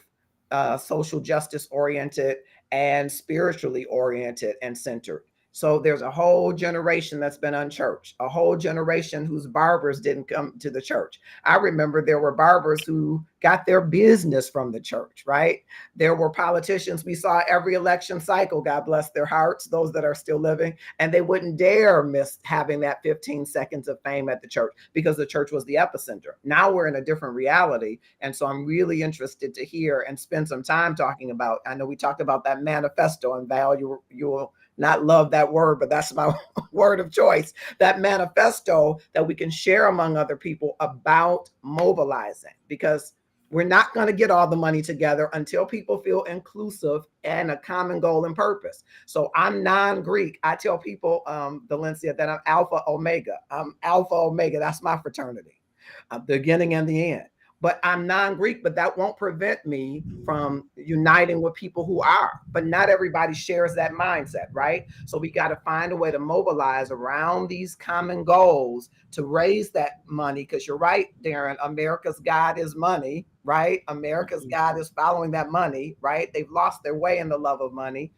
social justice oriented and spiritually oriented and centered. So there's a whole generation that's been unchurched, a whole generation whose barbers didn't come to the church. I remember there were barbers who got their business from the church, right? There were politicians we saw every election cycle, God bless their hearts, those that are still living, and they wouldn't dare miss having that 15 seconds of fame at the church because the church was the epicenter. Now we're in a different reality. And so I'm really interested to hear and spend some time talking about, I know we talked about that manifesto, and Val, you'll not love that word, but that's my word of choice, that manifesto that we can share among other people about mobilizing, because we're not going to get all the money together until people feel inclusive and a common goal and purpose. So I'm non-Greek. I tell people, Valencia, that I'm Alpha Omega. I'm Alpha Omega. That's my fraternity, the beginning and the end. But I'm non-Greek, but that won't prevent me from uniting with people who are. But not everybody shares that mindset, right? So we got to find a way to mobilize around these common goals to raise that money. Because you're right, Darren, America's God is money, right? America's God is following that money, right? They've lost their way in the love of money.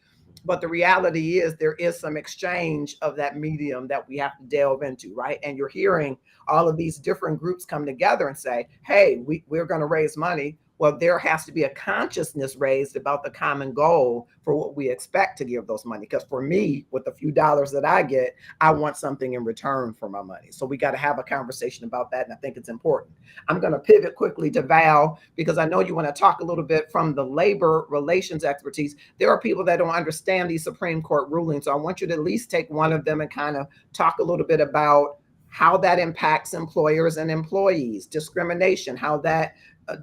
But the reality is there is some exchange of that medium that we have to delve into, right? And you're hearing all of these different groups come together and say, hey, we're going to raise money. Well, there has to be a consciousness raised about the common goal for what we expect to give those money. Because for me, with the few dollars that I get, I want something in return for my money. So we got to have a conversation about that. And I think it's important. I'm going to pivot quickly to Val, because I know you want to talk a little bit from the labor relations expertise. There are people that don't understand these Supreme Court rulings. So I want you to at least take one of them and kind of talk a little bit about how that impacts employers and employees, discrimination, how that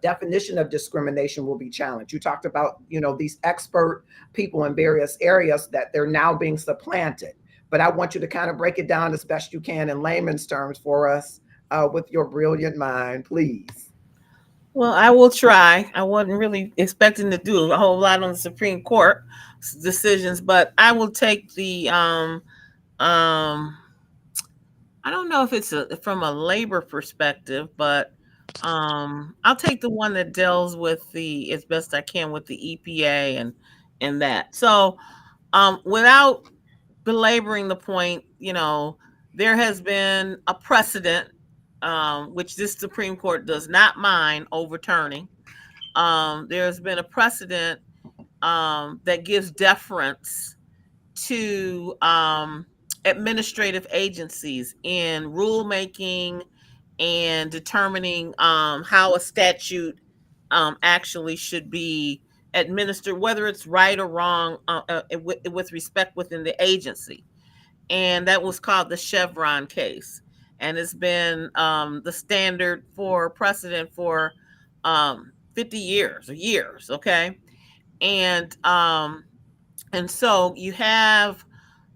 definition of discrimination will be challenged. You talked about, these expert people in various areas that they're now being supplanted. But I want you to kind of break it down as best you can in layman's terms for us with your brilliant mind, please. Well, I will try. I wasn't really expecting to do a whole lot on the Supreme Court decisions, but I will take the I don't know if it's from a labor perspective, but I'll take the one that deals with as best I can with the EPA and that. So without belaboring the point, there has been a precedent which this Supreme Court does not mind overturning. There's been a precedent that gives deference to administrative agencies in rulemaking and determining how a statute actually should be administered, whether it's right or wrong with respect within the agency. And that was called the Chevron case. And it's been the standard for precedent for 50 years, okay? And so you have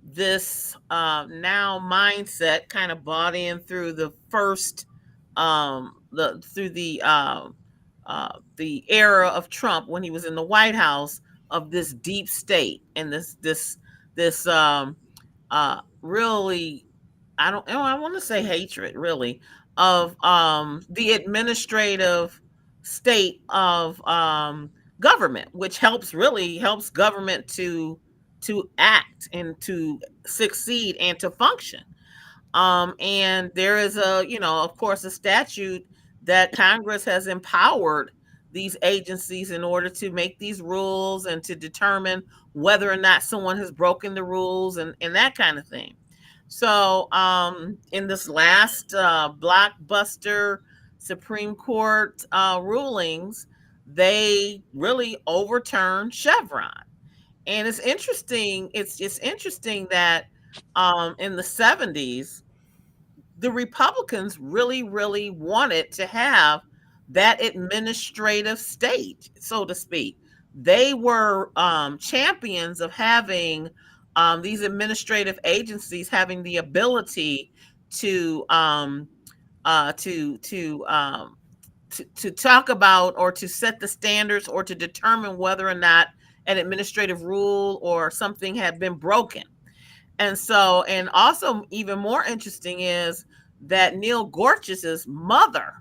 this now mindset kind of bought in through the first the era of Trump when he was in the White House, of this deep state and this really, I want to say hatred really of the administrative state of government, which really helps government to act and to succeed and to function. And there is of course, a statute that Congress has empowered these agencies in order to make these rules and to determine whether or not someone has broken the rules and that kind of thing. So in this last blockbuster Supreme Court rulings, they really overturned Chevron. And it's interesting. It's interesting that in the 70s, the Republicans really, really wanted to have that administrative state, so to speak. They were champions of having these administrative agencies having the ability to uh, to to um, to talk about or to set the standards or to determine whether or not an administrative rule or something had been broken. And so, and also even more interesting is that Neil Gorsuch's mother,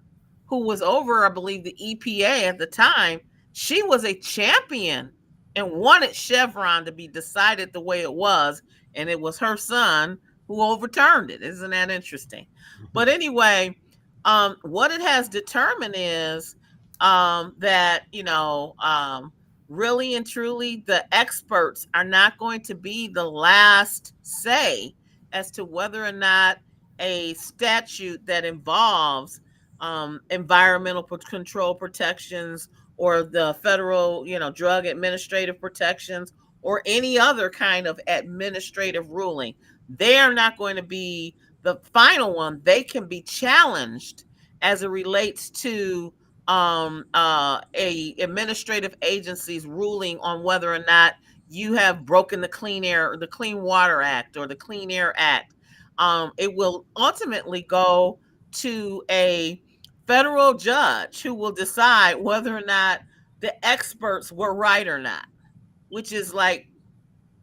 who was over, I believe, the EPA at the time, she was a champion and wanted Chevron to be decided the way it was. And it was her son who overturned it. Isn't that interesting? But anyway, what it has determined is that, really and truly, the experts are not going to be the last say as to whether or not a statute that involves environmental control protections or the federal, drug administrative protections or any other kind of administrative ruling. They are not going to be the final one. They can be challenged as it relates to a administrative agency's ruling on whether or not you have broken the Clean Water Act or the Clean Air Act. It will ultimately go to a federal judge who will decide whether or not the experts were right or not, which is like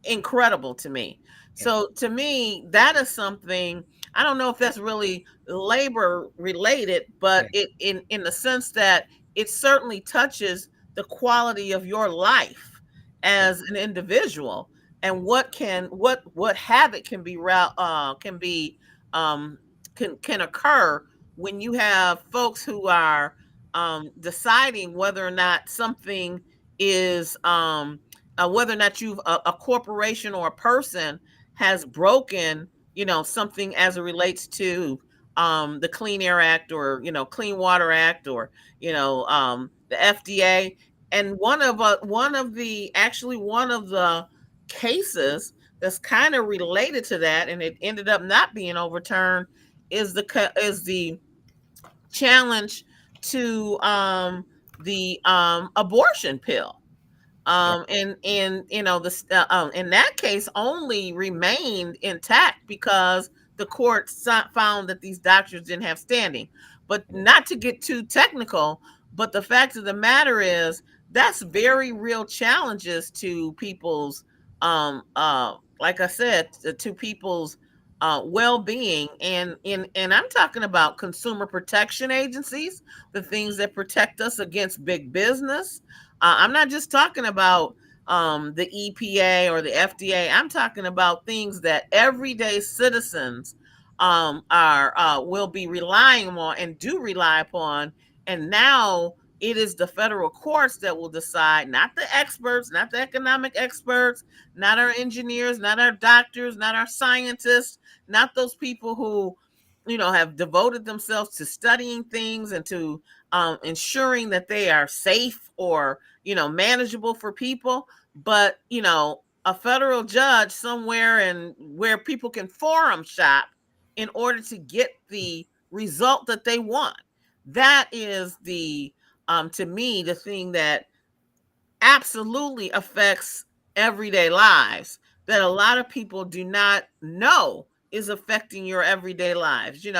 incredible to me. So to me, that is something, I don't know if that's really labor related, but it in the sense that it certainly touches the quality of your life as an individual and what havoc can occur when you have folks who are deciding whether or not something is whether or not a corporation or a person has broken, something as it relates to the Clean Air Act or, Clean Water Act or, the FDA. And one of the cases that's kind of related to that, and it ended up not being overturned, is the challenge to the abortion pill. And in that case only remained intact because the court found that these doctors didn't have standing. But not to get too technical, but the fact of the matter is that's very real challenges to people's like I said, to people's well-being, and I'm talking about consumer protection agencies, the things that protect us against big business. I'm not just talking about the EPA or the FDA. I'm talking about things that everyday citizens will be relying on and do rely upon. And now it is the federal courts that will decide, not the experts, not the economic experts, not our engineers, not our doctors, not our scientists, not those people who, have devoted themselves to studying things and to ensuring that they are safe or, manageable for people, but, a federal judge somewhere and where people can forum shop in order to get the result that they want. That is to me, the thing that absolutely affects everyday lives that a lot of people do not know is affecting your everyday lives. It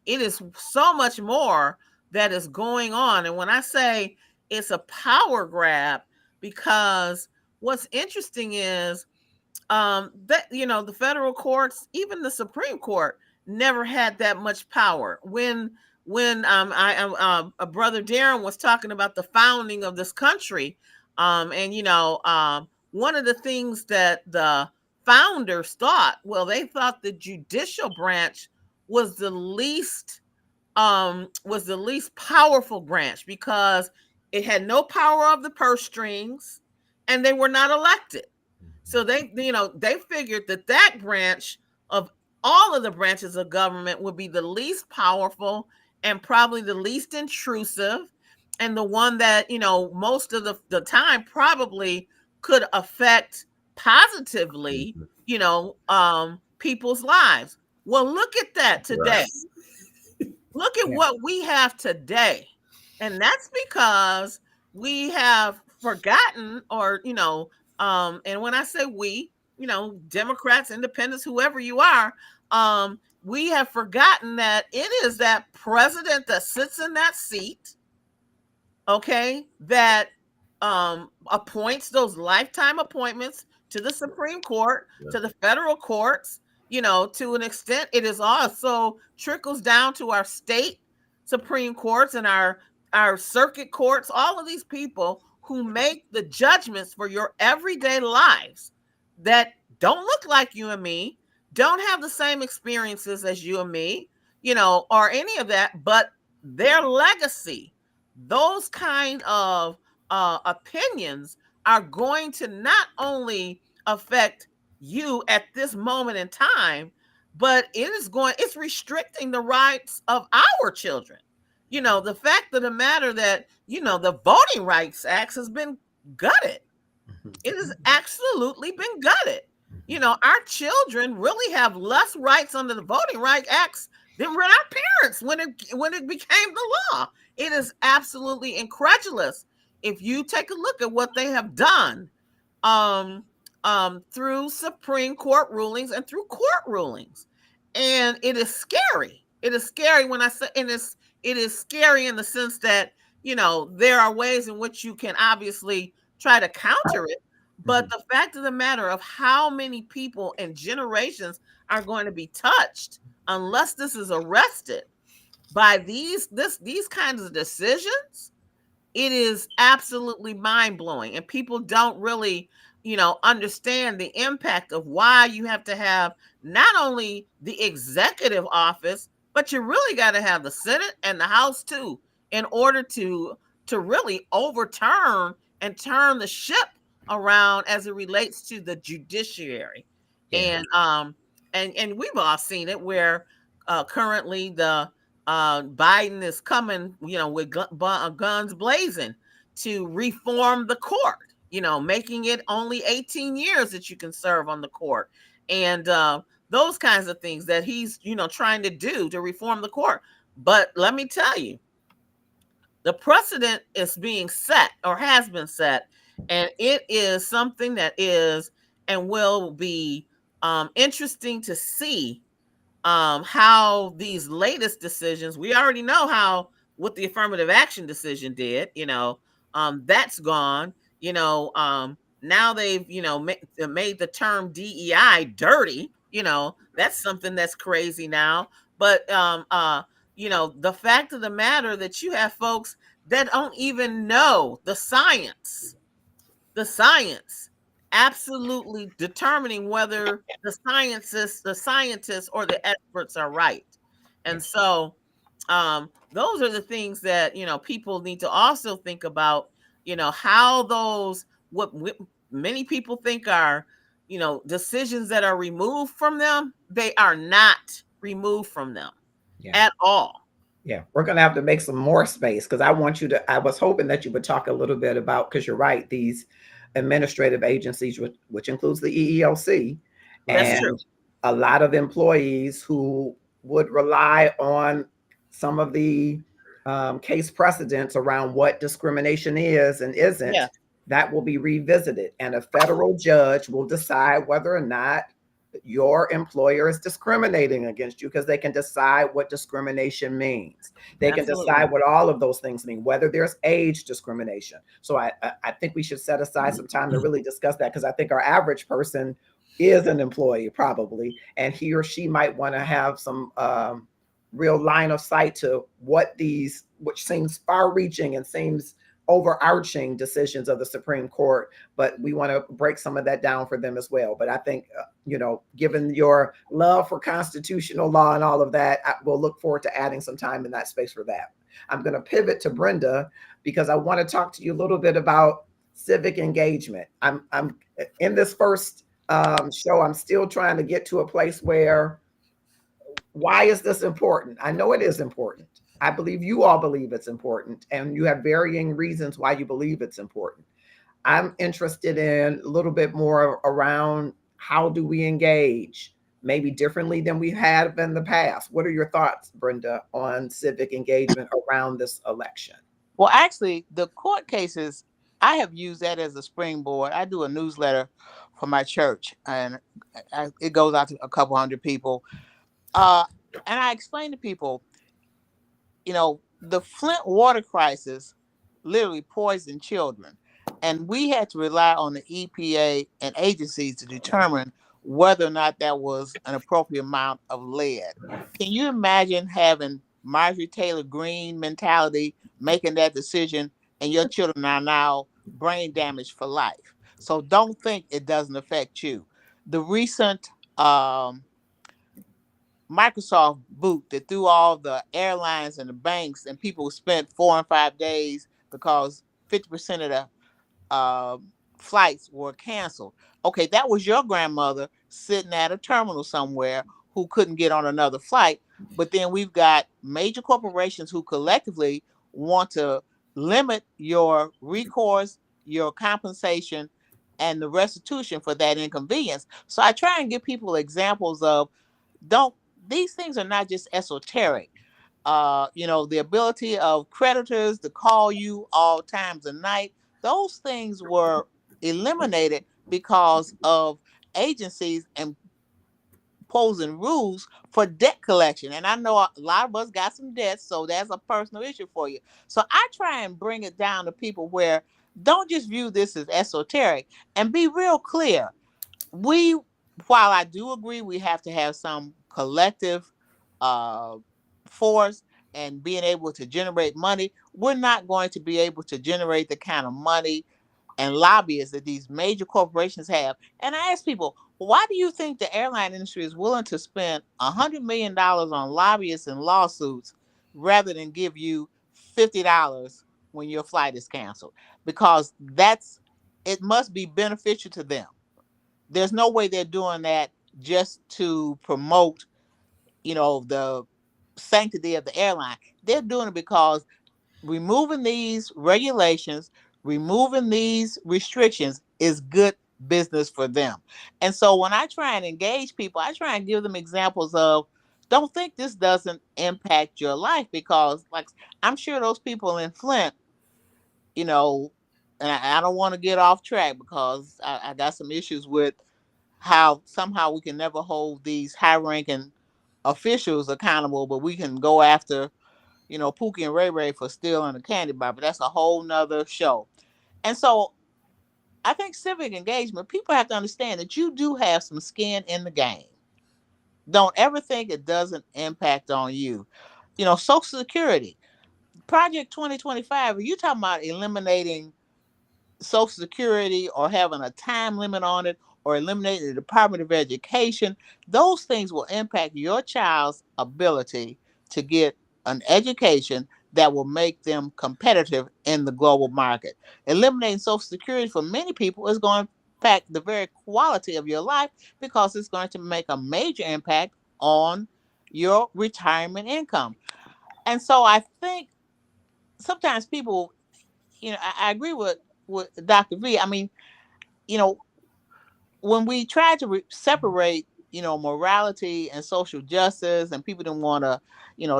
is so much more that is going on. And when I say it's a power grab, because what's interesting is that the federal courts, even the Supreme Court, never had that much power. When brother Darren was talking about the founding of this country, one of the things that the founders thought, well, they thought the judicial branch was the least powerful branch because it had no power of the purse strings and they were not elected. So they figured that branch of all of the branches of government would be the least powerful and probably the least intrusive, and the one that, most of the time probably could affect positively, people's lives. Well, look at that today. Right. Look at what we have today. And that's because we have forgotten, or, and when I say we, Democrats, independents, whoever you are, we have forgotten that it is that president that sits in that seat, okay, that appoints those lifetime appointments to the Supreme Court, to the federal courts. To an extent, it is also trickles down to our state Supreme Courts and our circuit courts, all of these people who make the judgments for your everyday lives that don't look like you and me, don't have the same experiences as you and me, or any of that, but their legacy, those kind of opinions are going to not only affect you at this moment in time, but it's restricting the rights of our children. The fact of the matter that, the Voting Rights Act has been gutted. It has absolutely been gutted. Our children really have less rights under the Voting Rights Act than our parents when it became the law. It is absolutely incredulous. If you take a look at what they have done through Supreme Court rulings and through court rulings, and it is scary. It is scary when I say, and it is scary in the sense that there are ways in which you can obviously try to counter it, but the fact of the matter of how many people and generations are going to be touched unless this is arrested by these kinds of decisions, it is absolutely mind-blowing. And people don't really, understand the impact of why you have to have not only the executive office, but you really got to have the Senate and the House too, in order to really overturn and turn the ship around as it relates to the judiciary. Yeah. And we've all seen it where currently the Biden is coming, with guns blazing to reform the court, making it only 18 years that you can serve on the court. And those kinds of things that he's, trying to do to reform the court. But let me tell you, the precedent is being set or has been set, and it is something that is and will be interesting to see how these latest decisions, we already know how what the affirmative action decision did, that's gone, now they've, made the term DEI dirty, that's something that's crazy now. But, the fact of the matter that you have folks that don't even know the science absolutely determining whether the scientists or the experts are right. And so those are the things that, people need to also think about, how those, what many people think are, decisions that are removed from them, they are not removed from them at all. Yeah, we're going to have to make some more space because I was hoping that you would talk a little bit about, because you're right, these administrative agencies, which includes the EEOC, and a lot of employees who would rely on some of the case precedents around what discrimination is and isn't, that will be revisited. And a federal judge will decide whether or not your employer is discriminating against you, because they can decide what discrimination means. They can decide what all of those things mean, whether there's age discrimination. So I think we should set aside some time to really discuss that, because I think our average person is an employee probably, and he or she might want to have some real line of sight to what these, which seems far-reaching and seems overarching decisions of the Supreme Court, but we want to break some of that down for them as well. But I think, given your love for constitutional law and all of that, we'll look forward to adding some time in that space for that. I'm going to pivot to Brenda, because I want to talk to you a little bit about civic engagement. I'm in this first show, I'm still trying to get to a place where, why is this important? I know it is important. I believe you all believe it's important, and you have varying reasons why you believe it's important. I'm interested in a little bit more around, how do we engage, maybe differently than we have in the past? What are your thoughts, Brenda, on civic engagement around this election? Well, actually, the court cases I have used that as a springboard. I do a newsletter for my church, and it goes out to a couple hundred people. Uh, and I explain to people, the Flint water crisis literally poisoned children. And we had to rely on the EPA and agencies to determine whether or not that was an appropriate amount of lead. Can you imagine having Marjorie Taylor Greene mentality making that decision, and your children are now brain damaged for life? So don't think it doesn't affect you. The recent Microsoft boot that threw all the airlines and the banks, and people spent 4 and 5 days because 50% of the flights were canceled. Okay, that was your grandmother sitting at a terminal somewhere who couldn't get on another flight. But then we've got major corporations who collectively want to limit your recourse, your compensation, and the restitution for that inconvenience. So I try and give people examples of, don't these things are not just esoteric. The ability of creditors to call you all times of night, those things were eliminated because of agencies imposing rules for debt collection. And I know a lot of us got some debts, so that's a personal issue for you. So I try and bring it down to people where don't just view this as esoteric, and be real clear. We While I do agree we have to have some collective uh force and being able to generate money, we're not going to be able to generate the kind of money and lobbyists that these major corporations have. And I ask people, why do you think the airline industry is willing to spend $100 million on lobbyists and lawsuits rather than give you $50 when your flight is canceled? Because it must be beneficial to them. There's no way they're doing that just to promote, the sanctity of the airline. They're doing it because removing these regulations, removing these restrictions is good business for them. And so when I try and engage people, I try and give them examples of, don't think this doesn't impact your life, because like I'm sure those people in Flint, you know, and I don't want to get off track because I got some issues with how somehow we can never hold these high ranking officials accountable, but we can go after, Pookie and Ray Ray for stealing a candy bar, but that's a whole nother show. And so I think civic engagement, people have to understand that you do have some skin in the game. Don't ever think it doesn't impact on you. Social Security, Project 2025, are you talking about eliminating Social Security or having a time limit on it or eliminating the Department of Education? Those things will impact your child's ability to get an education that will make them competitive in the global market. Eliminating Social Security for many people is going to impact the very quality of your life, because it's going to make a major impact on your retirement income. And so I think sometimes people, I agree with Dr. V. I mean, you know, when we try to separate, morality and social justice, and people don't want to,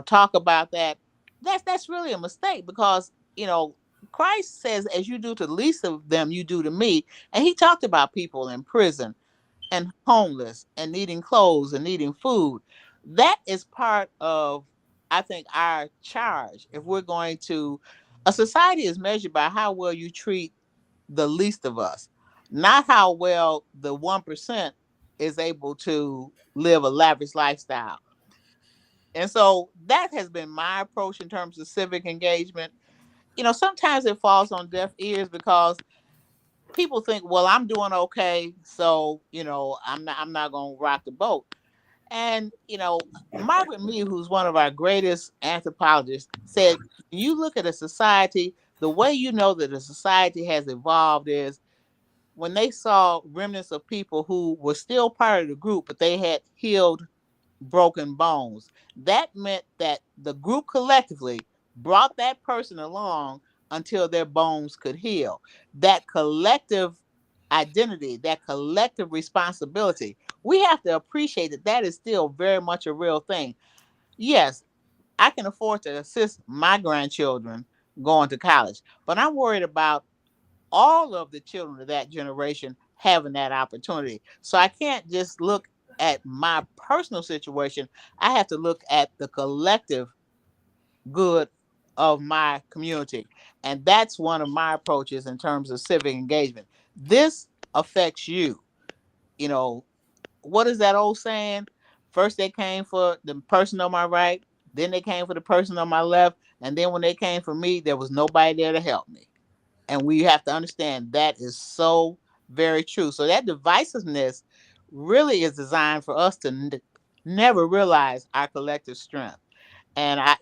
talk about that, that's really a mistake, because, Christ says, as you do to the least of them, you do to me. And he talked about people in prison and homeless and needing clothes and needing food. That is part of, I think, our charge. If we're going to, a society is measured by how well you treat the least of us, not how well the 1% is able to live a lavish lifestyle. And so that has been my approach in terms of civic engagement. Sometimes it falls on deaf ears because people think, well, I'm doing okay, so I'm not going to rock the boat. And Margaret Mead, who's one of our greatest anthropologists, said, you look at a society, the way you know that a society has evolved is when they saw remnants of people who were still part of the group, but they had healed broken bones. That meant that the group collectively brought that person along until their bones could heal. That collective identity, that collective responsibility, we have to appreciate that that is still very much a real thing. Yes, I can afford to assist my grandchildren going to college, but I'm worried about all of the children of that generation having that opportunity. So I can't just look at my personal situation. I have to look at the collective good of my community. And that's one of my approaches in terms of civic engagement. This affects you. You know, what is that old saying? First they came for the person on my right, then they came for the person on my left, and then when they came for me, there was nobody there to help me. And we have to understand that is so very true. So that divisiveness really is designed for us to never realize our collective strength. And I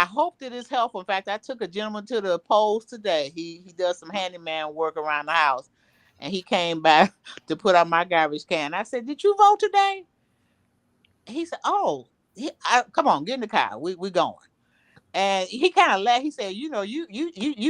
hope that it's helpful. In fact, I took a gentleman to the polls today. He does some handyman work around the house, and he came back to put out my garbage can. I said, "Did you vote today?" He said, "Oh, come on, get in the car. We going." And he kind of laughed. He said, you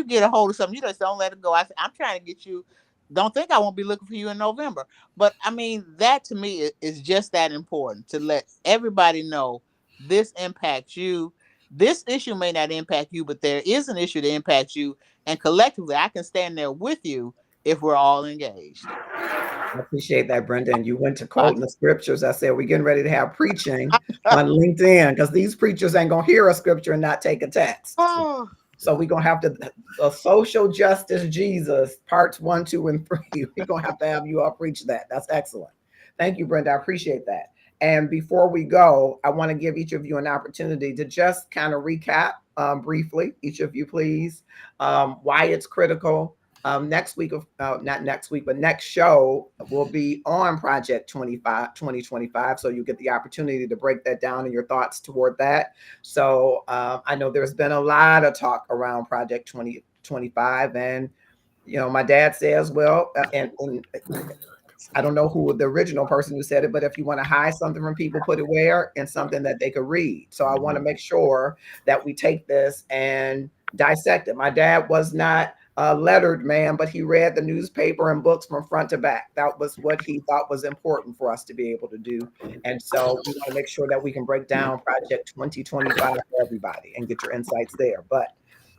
get a hold of something. You just don't let it go. I said, I'm trying to get you. Don't think I won't be looking for you in November. But I mean, that to me is just that important, to let everybody know this impacts you. This issue may not impact you, but there is an issue that impacts you. And collectively, I can stand there with you if we're all engaged. I appreciate that, Brenda. And you went to quoting the scriptures. I said, we're getting ready to have preaching on LinkedIn, because these preachers ain't going to hear a scripture and not take a text. Oh. So we're going to have the social justice Jesus, parts 1, 2, and 3. We're going to have you all preach that. That's excellent. Thank you, Brenda. I appreciate that. And before we go, I want to give each of you an opportunity to just kind of recap briefly, each of you, please, why it's critical. Next week, not next week, but next show will be on Project 2025. So you get the opportunity to break that down and your thoughts toward that. So I know there's been a lot of talk around Project 2025, and my dad says, well, and I don't know who the original person who said it, but if you want to hide something from people, put it where? In something that they could read. So I want to make sure that we take this and dissect it. My dad was not a lettered man, but he read the newspaper and books from front to back. That was what he thought was important for us to be able to do. And so we want to make sure that we can break down Project 2025 for everybody and get your insights there. But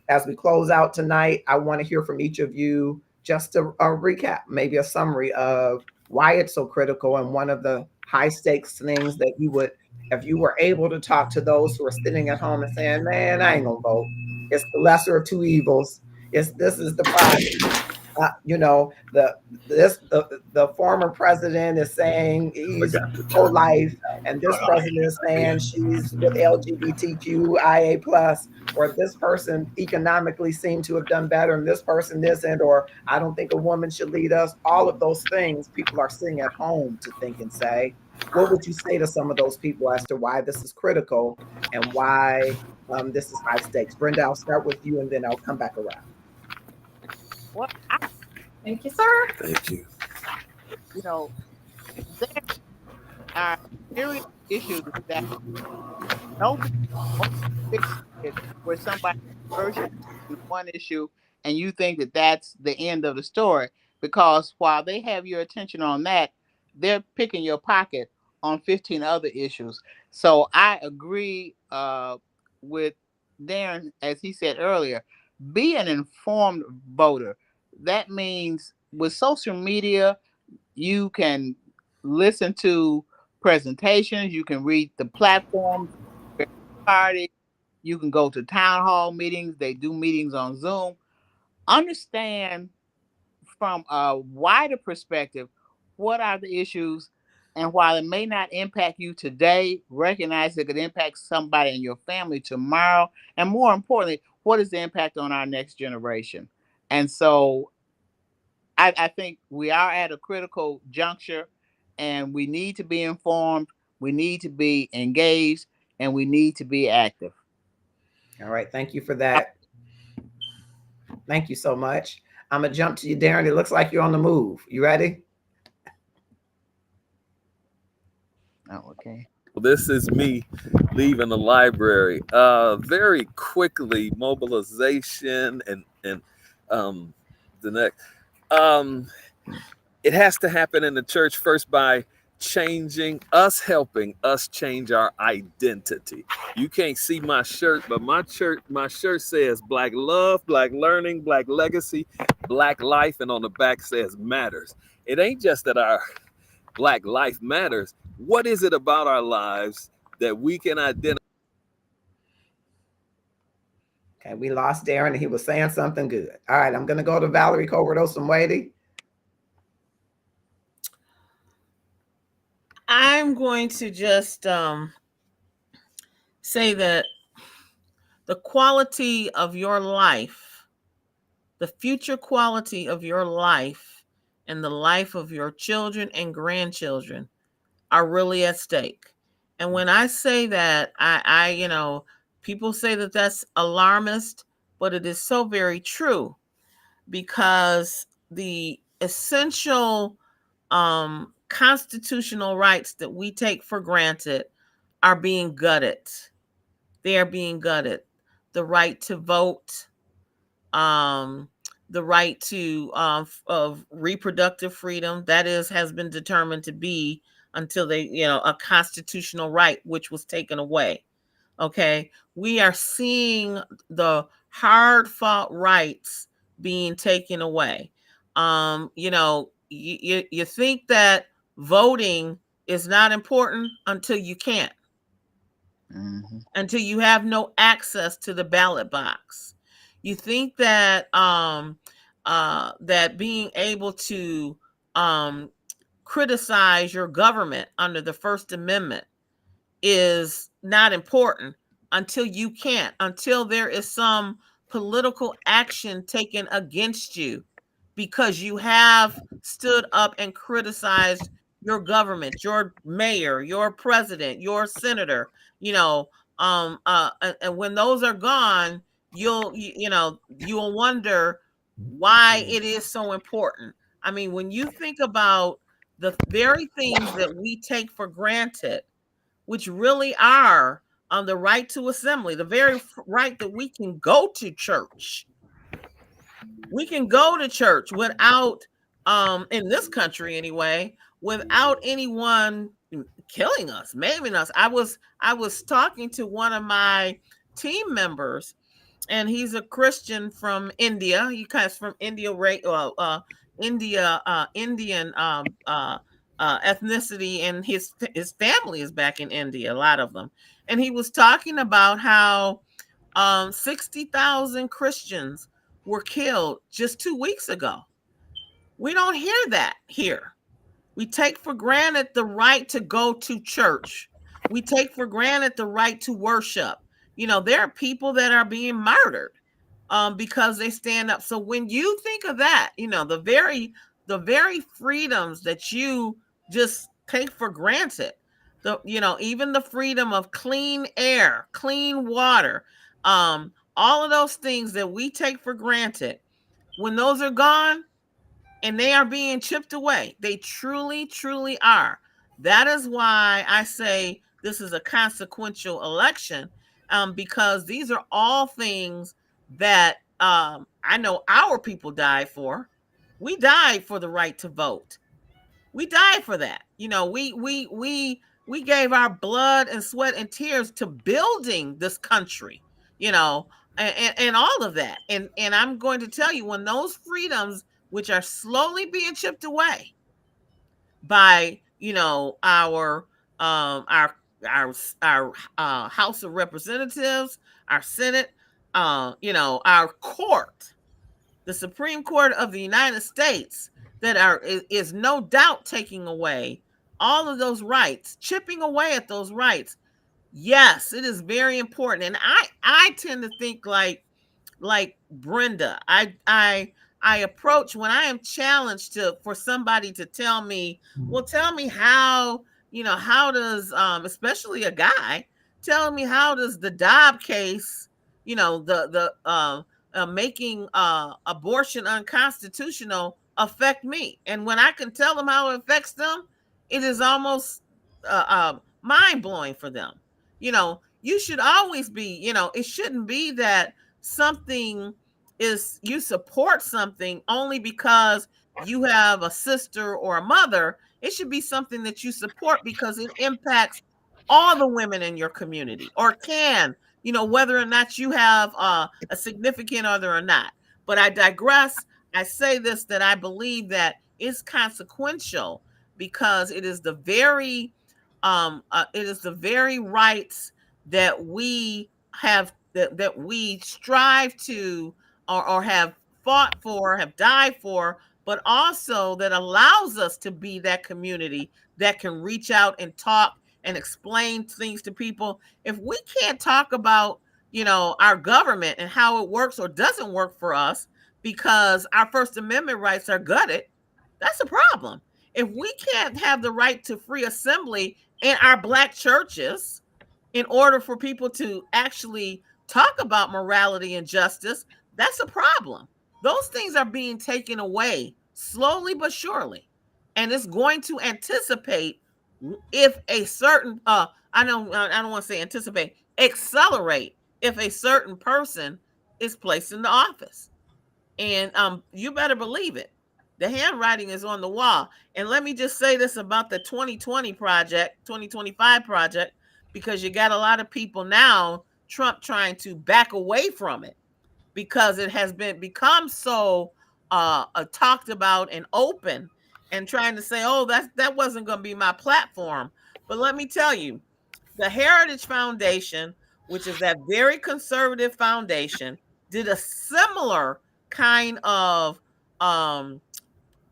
as we close out tonight, I want to hear from each of you just a recap, maybe a summary of why it's so critical, and one of the high stakes things that you would, if you were able to talk to those who are sitting at home and saying, man, I ain't gonna vote. It's the lesser of two evils. This is the problem. The former president is saying he's pro-life, and this president is saying she's with LGBTQIA plus, or this person economically seemed to have done better, and this person isn't, or I don't think a woman should lead us. All of those things people are sitting at home to think and say. What would you say to some of those people as to why this is critical and why this is high stakes? Brenda, I'll start with you, and then I'll come back around. Well, thank you, sir. Thank you. There are serious issues that nobody where somebody urges one issue and you think that that's the end of the story, because while they have your attention on that, they're picking your pocket on 15 other issues. So I agree with Darren, as he said earlier, be an informed voter. That means with social media, you can listen to presentations, you can read the platforms, parties, you can go to town hall meetings. They do meetings on Zoom. Understand from a wider perspective what are the issues, and while it may not impact you today, recognize it could impact somebody in your family tomorrow, and more importantly, what is the impact on our next generation? And so I think we are at a critical juncture, and we need to be informed, we need to be engaged, and we need to be active. All right, thank you for that. Thank you so much. I'm gonna jump to you, Darren. It looks like you're on the move. You ready? Oh, okay. This is me leaving the library. Very quickly, mobilization and the next. It has to happen in the church first by helping us change our identity. You can't see my shirt, but my shirt says Black love, Black learning, Black legacy, Black life, and on the back says matters. It ain't just that our Black life matters. What is it about our lives that we can identify? Okay, we lost Darren and he was saying something good. All right, I'm going to go to Valerie Colbert-Osumuede. I'm going to just say that the quality of your life, the future quality of your life, and the life of your children and grandchildren are really at stake. And when I say that, I people say that that's alarmist, but it is so very true, because the essential constitutional rights that we take for granted are being gutted. They are being gutted. The right to vote, the right to of reproductive freedom, that has been determined to be, until they, a constitutional right, which was taken away. Okay, we are seeing the hard fought rights being taken away. You think that voting is not important until you can't, until you have no access to the ballot box. You think that that being able to criticize your government under the First Amendment is not important until you can't, until there is some political action taken against you because you have stood up and criticized your government, your mayor, your president, your senator, and when those are gone, you'll wonder why it is so important. I mean, when you think about the very things that we take for granted, which really are on the right to assembly, the very right that we can go to church. We can go to church without, in this country anyway, without anyone killing us, maiming us. I was talking to one of my team members, and he's a Christian from India. He comes from Indian ethnicity, and his family is back in India, a lot of them. And he was talking about how 60,000 Christians were killed just 2 weeks ago. We don't hear that here. We take for granted the right to go to church. We take for granted the right to worship. There are people that are being murdered because they stand up. So when you think of that, the very freedoms that you just take for granted, even the freedom of clean air, clean water, all of those things that we take for granted, when those are gone and they are being chipped away, they truly, truly are. That is why I say this is a consequential election, because these are all things that I know our people died for. We died for the right to vote. We died for that. We gave our blood and sweat and tears to building this country, and all of that. And I'm going to tell you, when those freedoms, which are slowly being chipped away by, our House of Representatives, our Senate, our court, the Supreme Court of the United States, that is no doubt taking away all of those rights, chipping away at those rights. Yes, it is very important. And I tend to think like Brenda. I approach, when I am challenged for somebody to tell me, well, tell me how, how does, especially a guy, tell me how does the Dobbs case, making abortion unconstitutional affect me? And when I can tell them how it affects them, it is almost mind-blowing for them. You should always be, it shouldn't be that something is, you support something only because you have a sister or a mother, it should be something that you support because it impacts all the women in your community, or can, whether or not you have a significant other or not. But I digress. I say this, that I believe that it's consequential because it is the very rights that we have, that we strive to, or have fought for, have died for, but also that allows us to be that community that can reach out and talk and explain things to people. If we can't talk about, our government and how it works or doesn't work for us because our First Amendment rights are gutted, that's a problem. If we can't have the right to free assembly in our Black churches in order for people to actually talk about morality and justice, that's a problem. Those things are being taken away slowly but surely. And it's going to anticipate if a certain I don't want to say anticipate, accelerate if a certain person is placed in the office. And you better believe it. The handwriting is on the wall. And let me just say this about the 2025 project, because you got a lot of people now, Trump trying to back away from it because it has become so talked about and open, and trying to say, oh, that wasn't going to be my platform. But let me tell you, the Heritage Foundation, which is that very conservative foundation, did a similar kind of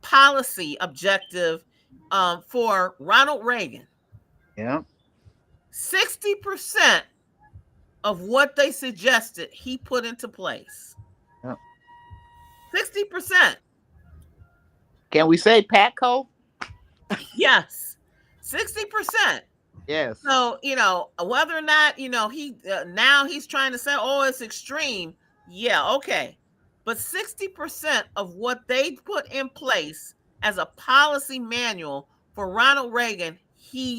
policy objective for Ronald Reagan. Yeah. 60% of what they suggested, he put into place. Yeah. 60%. Can we say Patco? Yes. 60%. Yes. So, whether or not, he now he's trying to say, oh, it's extreme. Yeah, okay. But 60% of what they put in place as a policy manual for Ronald Reagan, he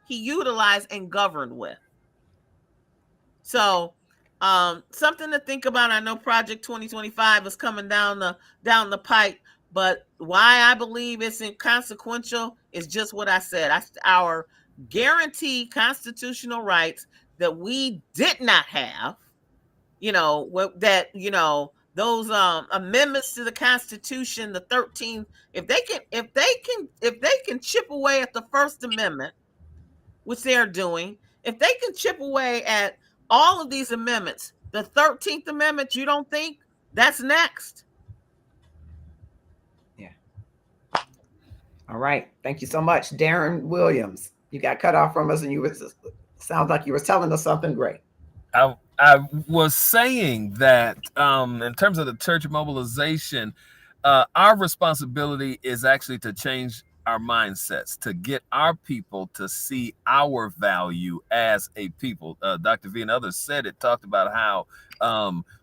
utilized and governed with. So, something to think about. I know Project 2025 is coming down the pipe, but why I believe it's inconsequential is just what I said. Our guaranteed constitutional rights that we did not have, those amendments to the Constitution, the 13th, if they can chip away at the First Amendment, which they're doing, if they can chip away at all of these amendments, the 13th Amendment, you don't think that's next? Yeah. All right. Thank you so much, Darren Williams. You got cut off from us, and sounds like you were telling us something great. I was saying that in terms of the church mobilization, our responsibility is actually to change our mindsets, to get our people to see our value as a people. Dr. V and others talked about how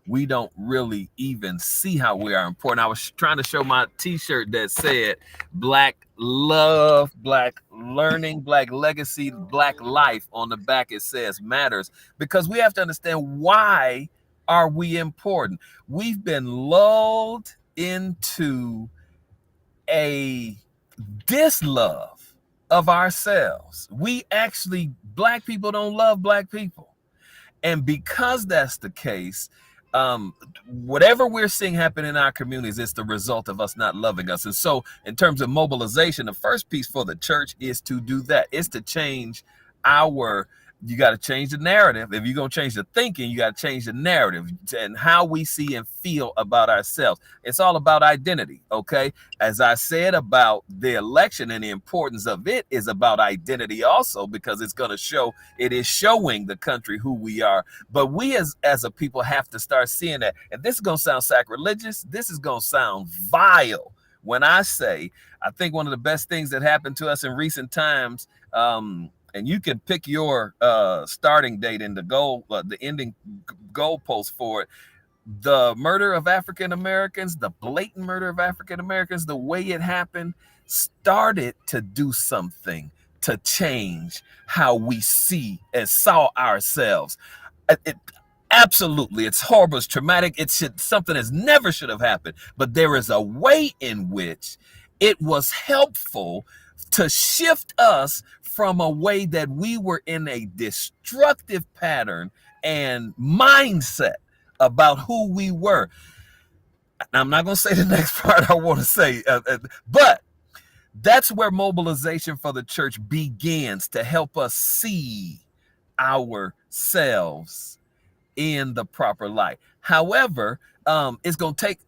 we don't really even see how we are important. I was trying to show my t-shirt that said Black love, Black learning, Black legacy, Black life. On the back it says matters, because we have to understand, why are we important? We've been lulled into a dislove of ourselves. Black people don't love Black people. And because that's the case, whatever we're seeing happen in our communities, it's the result of us not loving us. And so in terms of mobilization, the first piece for the church is to do that. It's to change you got to change the narrative. If you're going to change the thinking, you got to change the narrative and how we see and feel about ourselves. It's all about identity, okay? As I said about the election, and the importance of it is about identity also, because it is showing the country who we are. But we as a people have to start seeing that. And this is going to sound sacrilegious. This is going to sound vile when I say, I think one of the best things that happened to us in recent times, and you can pick your starting date and the ending goalpost for it. The murder of African Americans, the blatant murder of African Americans, the way it happened, started to do something to change how we see and saw ourselves. Absolutely. It's horrible. It's traumatic. Something that never should have happened. But there is a way in which it was helpful to shift us from a way that we were in a destructive pattern and mindset about who we were. I'm not going to say the next part I want to say, but that's where mobilization for the church begins, to help us see ourselves in the proper light. However, it's going to take,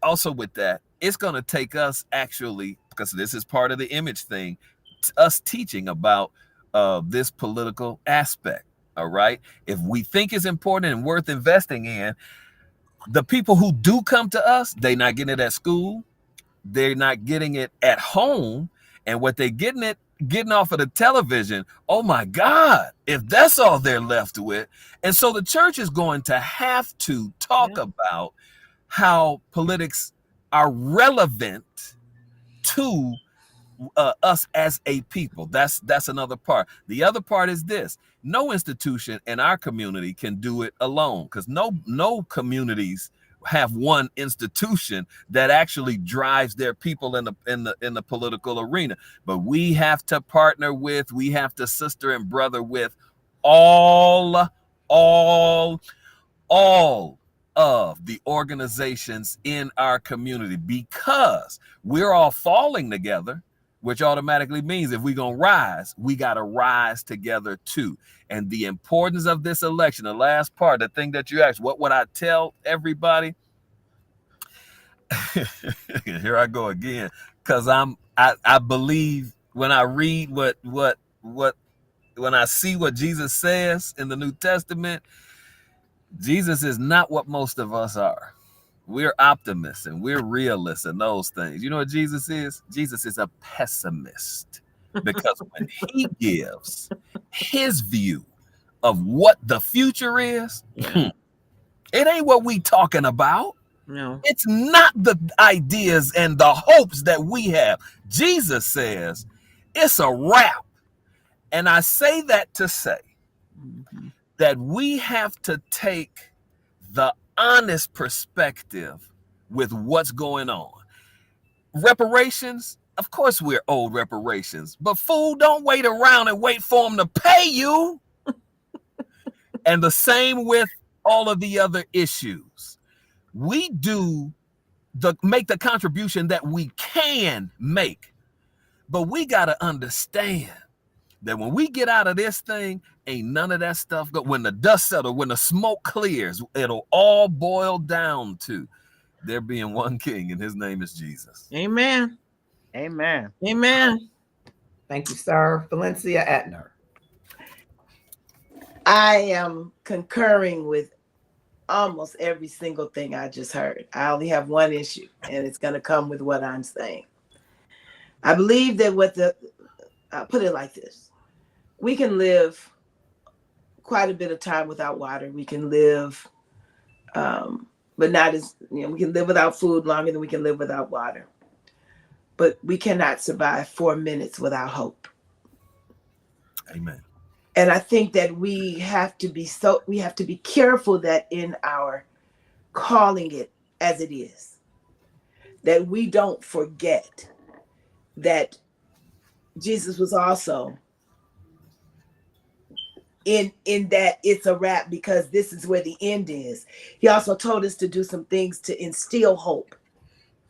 also with that, it's going to take us actually, because this is part of the image thing, us teaching about this political aspect. All right. If we think it's important and worth investing in, the people who do come to us, they're not getting it at school. They're not getting it at home. And what they're getting off of the television, oh my God, if that's all they're left with. And so the church is going to have to talk about how politics are relevant to us as a people. That's another part. The other part is this: no institution in our community can do it alone, because no communities have one institution that actually drives their people in the political arena. But we have to partner with, we have to sister and brother with all of the organizations in our community, because we're all falling together, which automatically means if we're going to rise, we got to rise together too. And the importance of this election, the last part, the thing that you asked, what would I tell everybody? Here I go again, because I believe when I read when I see what Jesus says in the New Testament, Jesus is not what most of us are. We're optimists and we're realists and those things. You know what Jesus is? Jesus is a pessimist, because when he gives his view of what the future is, it ain't what we talking about. No, it's not the ideas and the hopes that we have. Jesus says it's a wrap. And I say that to say that we have to take the honest perspective with what's going on. Reparations, of course we're owed reparations, but fool, don't wait around and wait for them to pay you. And the same with all of the other issues. We make the contribution that we can make, but we got to understand that when we get out of this thing, ain't none of that stuff go. When the dust settles, when the smoke clears, it'll all boil down to there being one king, and his name is Jesus. Amen. Amen. Amen. Thank you, sir. Valencia Edner. I am concurring with almost every single thing I just heard. I only have one issue, and it's going to come with what I'm saying. I believe that I'll put it like this. We can live quite a bit of time without water. We can live, but not as, we can live without food longer than we can live without water. But we cannot survive 4 minutes without hope. Amen. And I think that we have to be careful that in our calling it as it is, that we don't forget that Jesus was also in that it's a wrap, because this is where the end is. He also told us to do some things to instill hope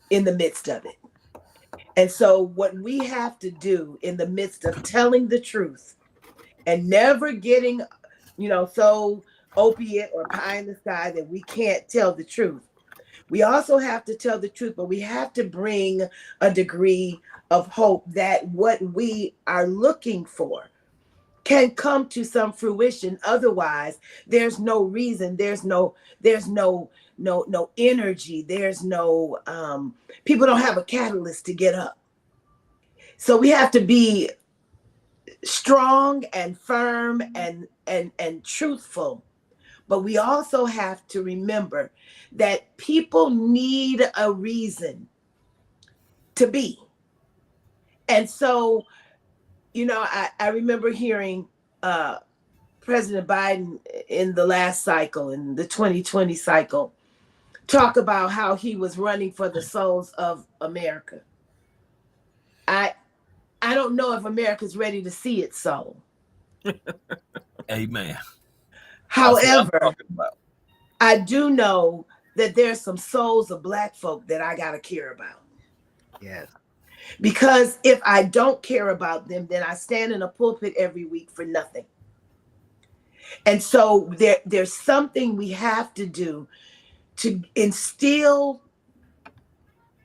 in the midst of it. And so what we have to do in the midst of telling the truth and never getting, so opiate or pie in the sky that we can't tell the truth. We also have to tell the truth, but we have to bring a degree of hope that what we are looking for can come to some fruition. Otherwise, there's no reason, there's no energy, there's no people don't have a catalyst to get up. So we have to be strong and firm and truthful, but we also have to remember that people need a reason to be. And so, I remember hearing President Biden in the last cycle, in the 2020 cycle, talk about how he was running for the souls of America. I don't know if America's ready to see its soul. Amen. However, I do know that there's some souls of Black folk that I gotta care about. Yes. Because if I don't care about them, then I stand in a pulpit every week for nothing. And so there's something we have to do to instill,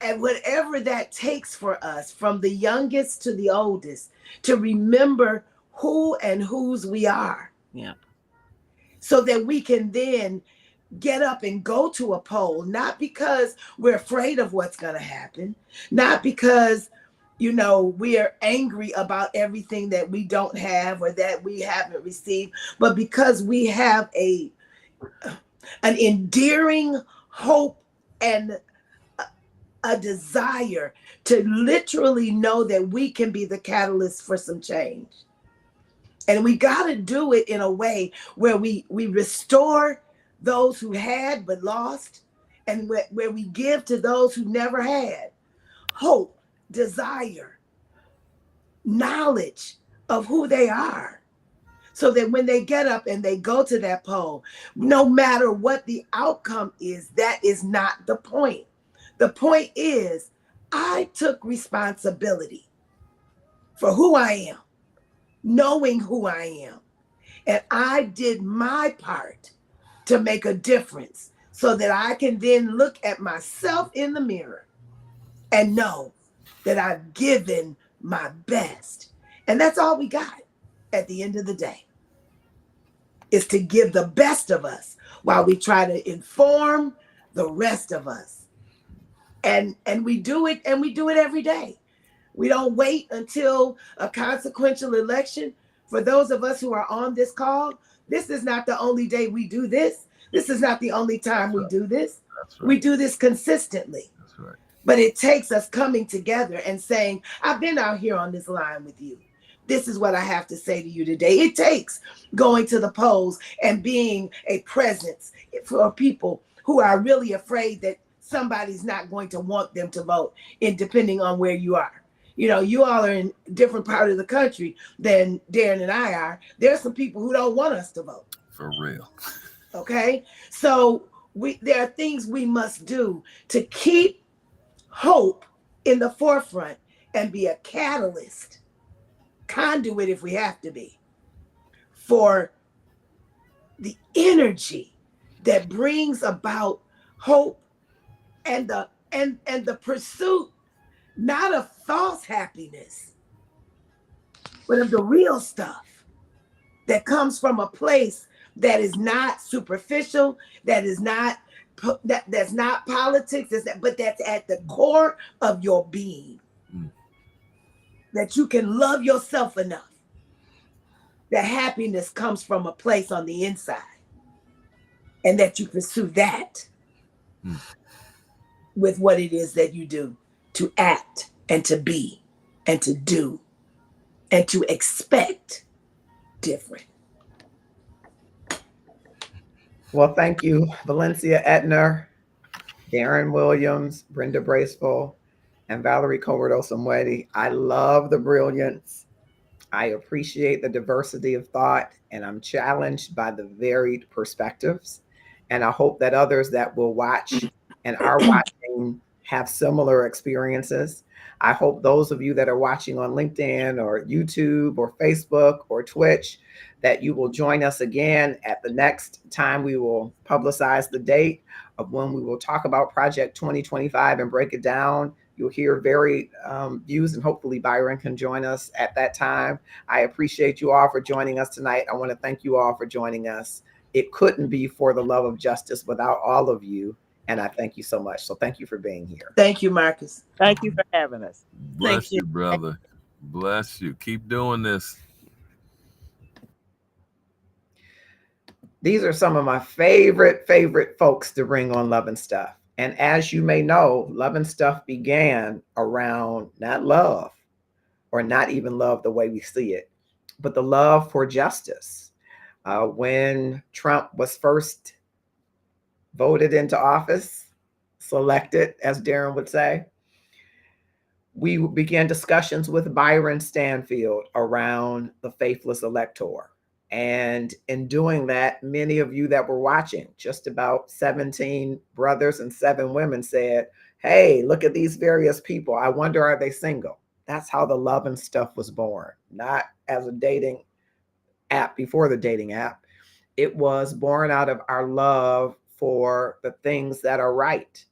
and whatever that takes for us, from the youngest to the oldest, to remember who and whose we are. Yeah. So that we can then get up and go to a poll, not because we're afraid of what's going to happen, not because, you know, we are angry about everything that we don't have or that we haven't received, but because we have an endearing hope and a desire to literally know that we can be the catalyst for some change. And we got to do it in a way where we restore those who had but lost, and where we give to those who never had hope, desire, knowledge of who they are, so that when they get up and they go to that poll, no matter what the outcome is, that is not the point. The point is, I took responsibility for who I am, knowing who I am, and I did my part to make a difference so that I can then look at myself in the mirror and know that I've given my best. And that's all we got at the end of the day, is to give the best of us while we try to inform the rest of us. And we do it, and we do it every day. We don't wait until a consequential election. For those of us who are on this call, this is not the only day we do this. This is not the only time we do this. That's right. We do this consistently. That's right. But it takes us coming together and saying, I've been out here on this line with you. This is what I have to say to you today. It takes going to the polls and being a presence for people who are really afraid that somebody's not going to want them to vote, depending on where you are. You know, you all are in a different part of the country than Darren and I are. There's some people who don't want us to vote. For real. Okay? So there are things we must do to keep hope in the forefront and be a catalyst, conduit if we have to be, for the energy that brings about hope and the pursuit, not of false happiness, but of the real stuff that comes from a place that is not superficial, that's not politics, but that's at the core of your being. That you can love yourself enough that happiness comes from a place on the inside, and that you pursue that with what it is that you do, to act and to be and to do and to expect different. Well, thank you, Valencia Edner, Darren Williams, Brenda Braceful, and Valerie Colbert-Osumuede. I love the brilliance. I appreciate the diversity of thought, and I'm challenged by the varied perspectives. And I hope that others that will watch and are watching have similar experiences. I hope those of you that are watching on LinkedIn or YouTube or Facebook or Twitch, that you will join us again at the next time we will publicize the date of when we will talk about Project 2025 and break it down. You'll hear varied views, and hopefully Byron can join us at that time. I appreciate you all for joining us tonight. I want to thank you all for joining us. It couldn't be For the Love of Justice without all of you. And I thank you so much. So thank you for being here. Thank you, Marcus. Thank you for having us. Bless you, brother. Bless you. Keep doing this. These are some of my favorite folks to bring on Love and Stuff. And as you may know, Love and Stuff began around not love, or not even love the way we see it, but the love for justice. When Trump was first voted into office, selected, as Darren would say, we began discussions with Byron Stanfield around the faithless elector. And in doing that, many of you that were watching, just about 17 brothers and 7 women said, hey, look at these various people. I wonder, are they single? That's how the Love and Stuff was born, not as a dating app before the dating app. It was born out of our love for the things that are right.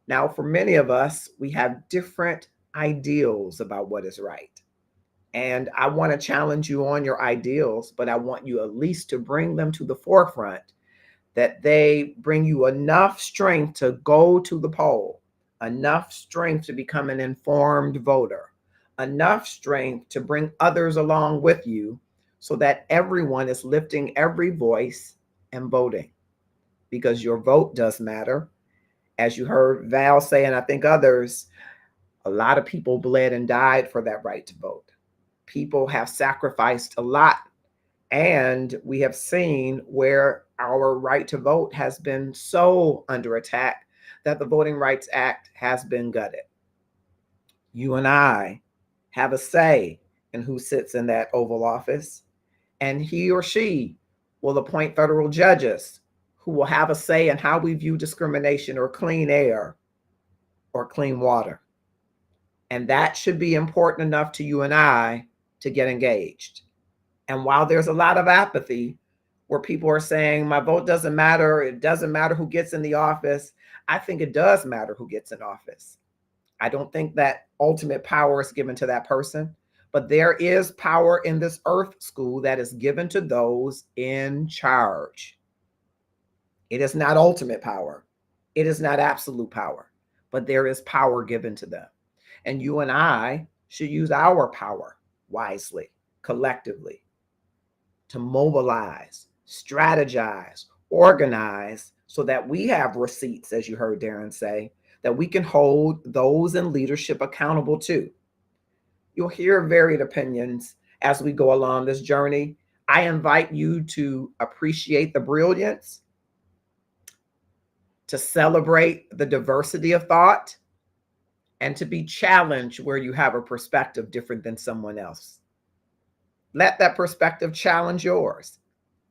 Now, for many of us, we have different ideals about what is right. And I want to challenge you on your ideals, but I want you at least to bring them to the forefront, that they bring you enough strength to go to the poll, enough strength to become an informed voter, enough strength to bring others along with you so that everyone is lifting every voice and voting, because your vote does matter. As you heard Val say, and I think others, a lot of people bled and died for that right to vote. People have sacrificed a lot, and we have seen where our right to vote has been so under attack that the Voting Rights Act has been gutted. You and I have a say in who sits in that Oval Office, and he or she will appoint federal judges who will have a say in how we view discrimination or clean air or clean water. And that should be important enough to you and I to get engaged. And while there's a lot of apathy where people are saying my vote doesn't matter, it doesn't matter who gets in the office, I think it does matter who gets in office. I don't think that ultimate power is given to that person, but there is power in this earth school that is given to those in charge. It is not ultimate power. It is not absolute power, but there is power given to them. And you and I should use our power wisely, collectively, to mobilize, strategize, organize, so that we have receipts, as you heard Darren say, that we can hold those in leadership accountable to. You'll hear varied opinions as we go along this journey. I invite you to appreciate the brilliance, to celebrate the diversity of thought, and to be challenged where you have a perspective different than someone else. Let that perspective challenge yours.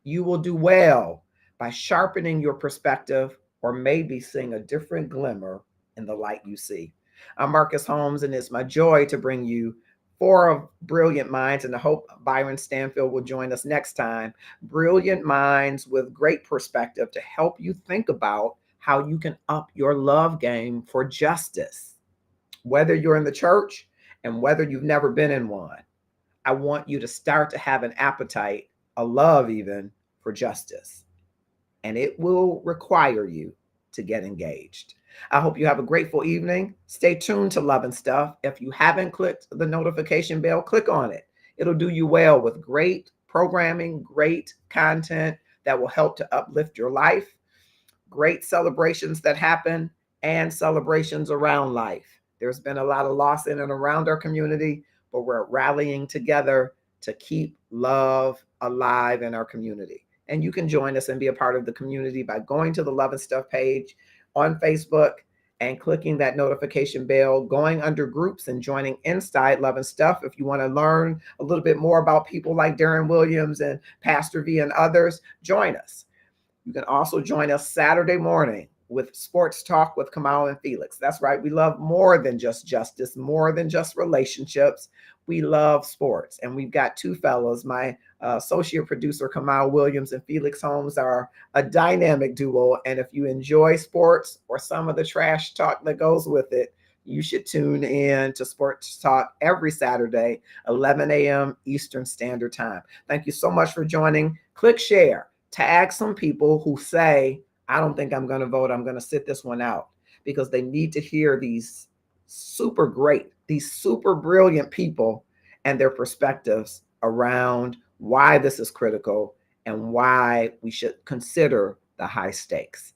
You will do well by sharpening your perspective, or maybe seeing a different glimmer in the light you see. I'm Marcus Holmes, and it's my joy to bring you 4 brilliant minds, and I hope Byron Stanfield will join us next time. Brilliant minds with great perspective to help you think about how you can up your love game for justice. Whether you're in the church and whether you've never been in one, I want you to start to have an appetite, a love even, for justice. And it will require you to get engaged. I hope you have a grateful evening. Stay tuned to Love and Stuff. If you haven't clicked the notification bell, click on it. It'll do you well with great programming, great content that will help to uplift your life, great celebrations that happen, and celebrations around life. There's been a lot of loss in and around our community, but we're rallying together to keep love alive in our community. And you can join us and be a part of the community by going to the Love and Stuff page on Facebook and clicking that notification bell, going under groups and joining inside Love and Stuff. If you want to learn a little bit more about people like Darren Williams and Pastor V and others, join us. You can also join us Saturday morning with Sports Talk with Kamal and Felix. That's right. We love more than just justice, more than just relationships. We love sports. And we've got 2 fellows. My associate producer, Kamal Williams, and Felix Holmes are a dynamic duo. And if you enjoy sports or some of the trash talk that goes with it, you should tune in to Sports Talk every Saturday, 11 a.m. Eastern Standard Time. Thank you so much for joining. Click share. Tag some people who say, I don't think I'm going to vote. I'm going to sit this one out, because they need to hear these super great, these super brilliant people and their perspectives around why this is critical and why we should consider the high stakes.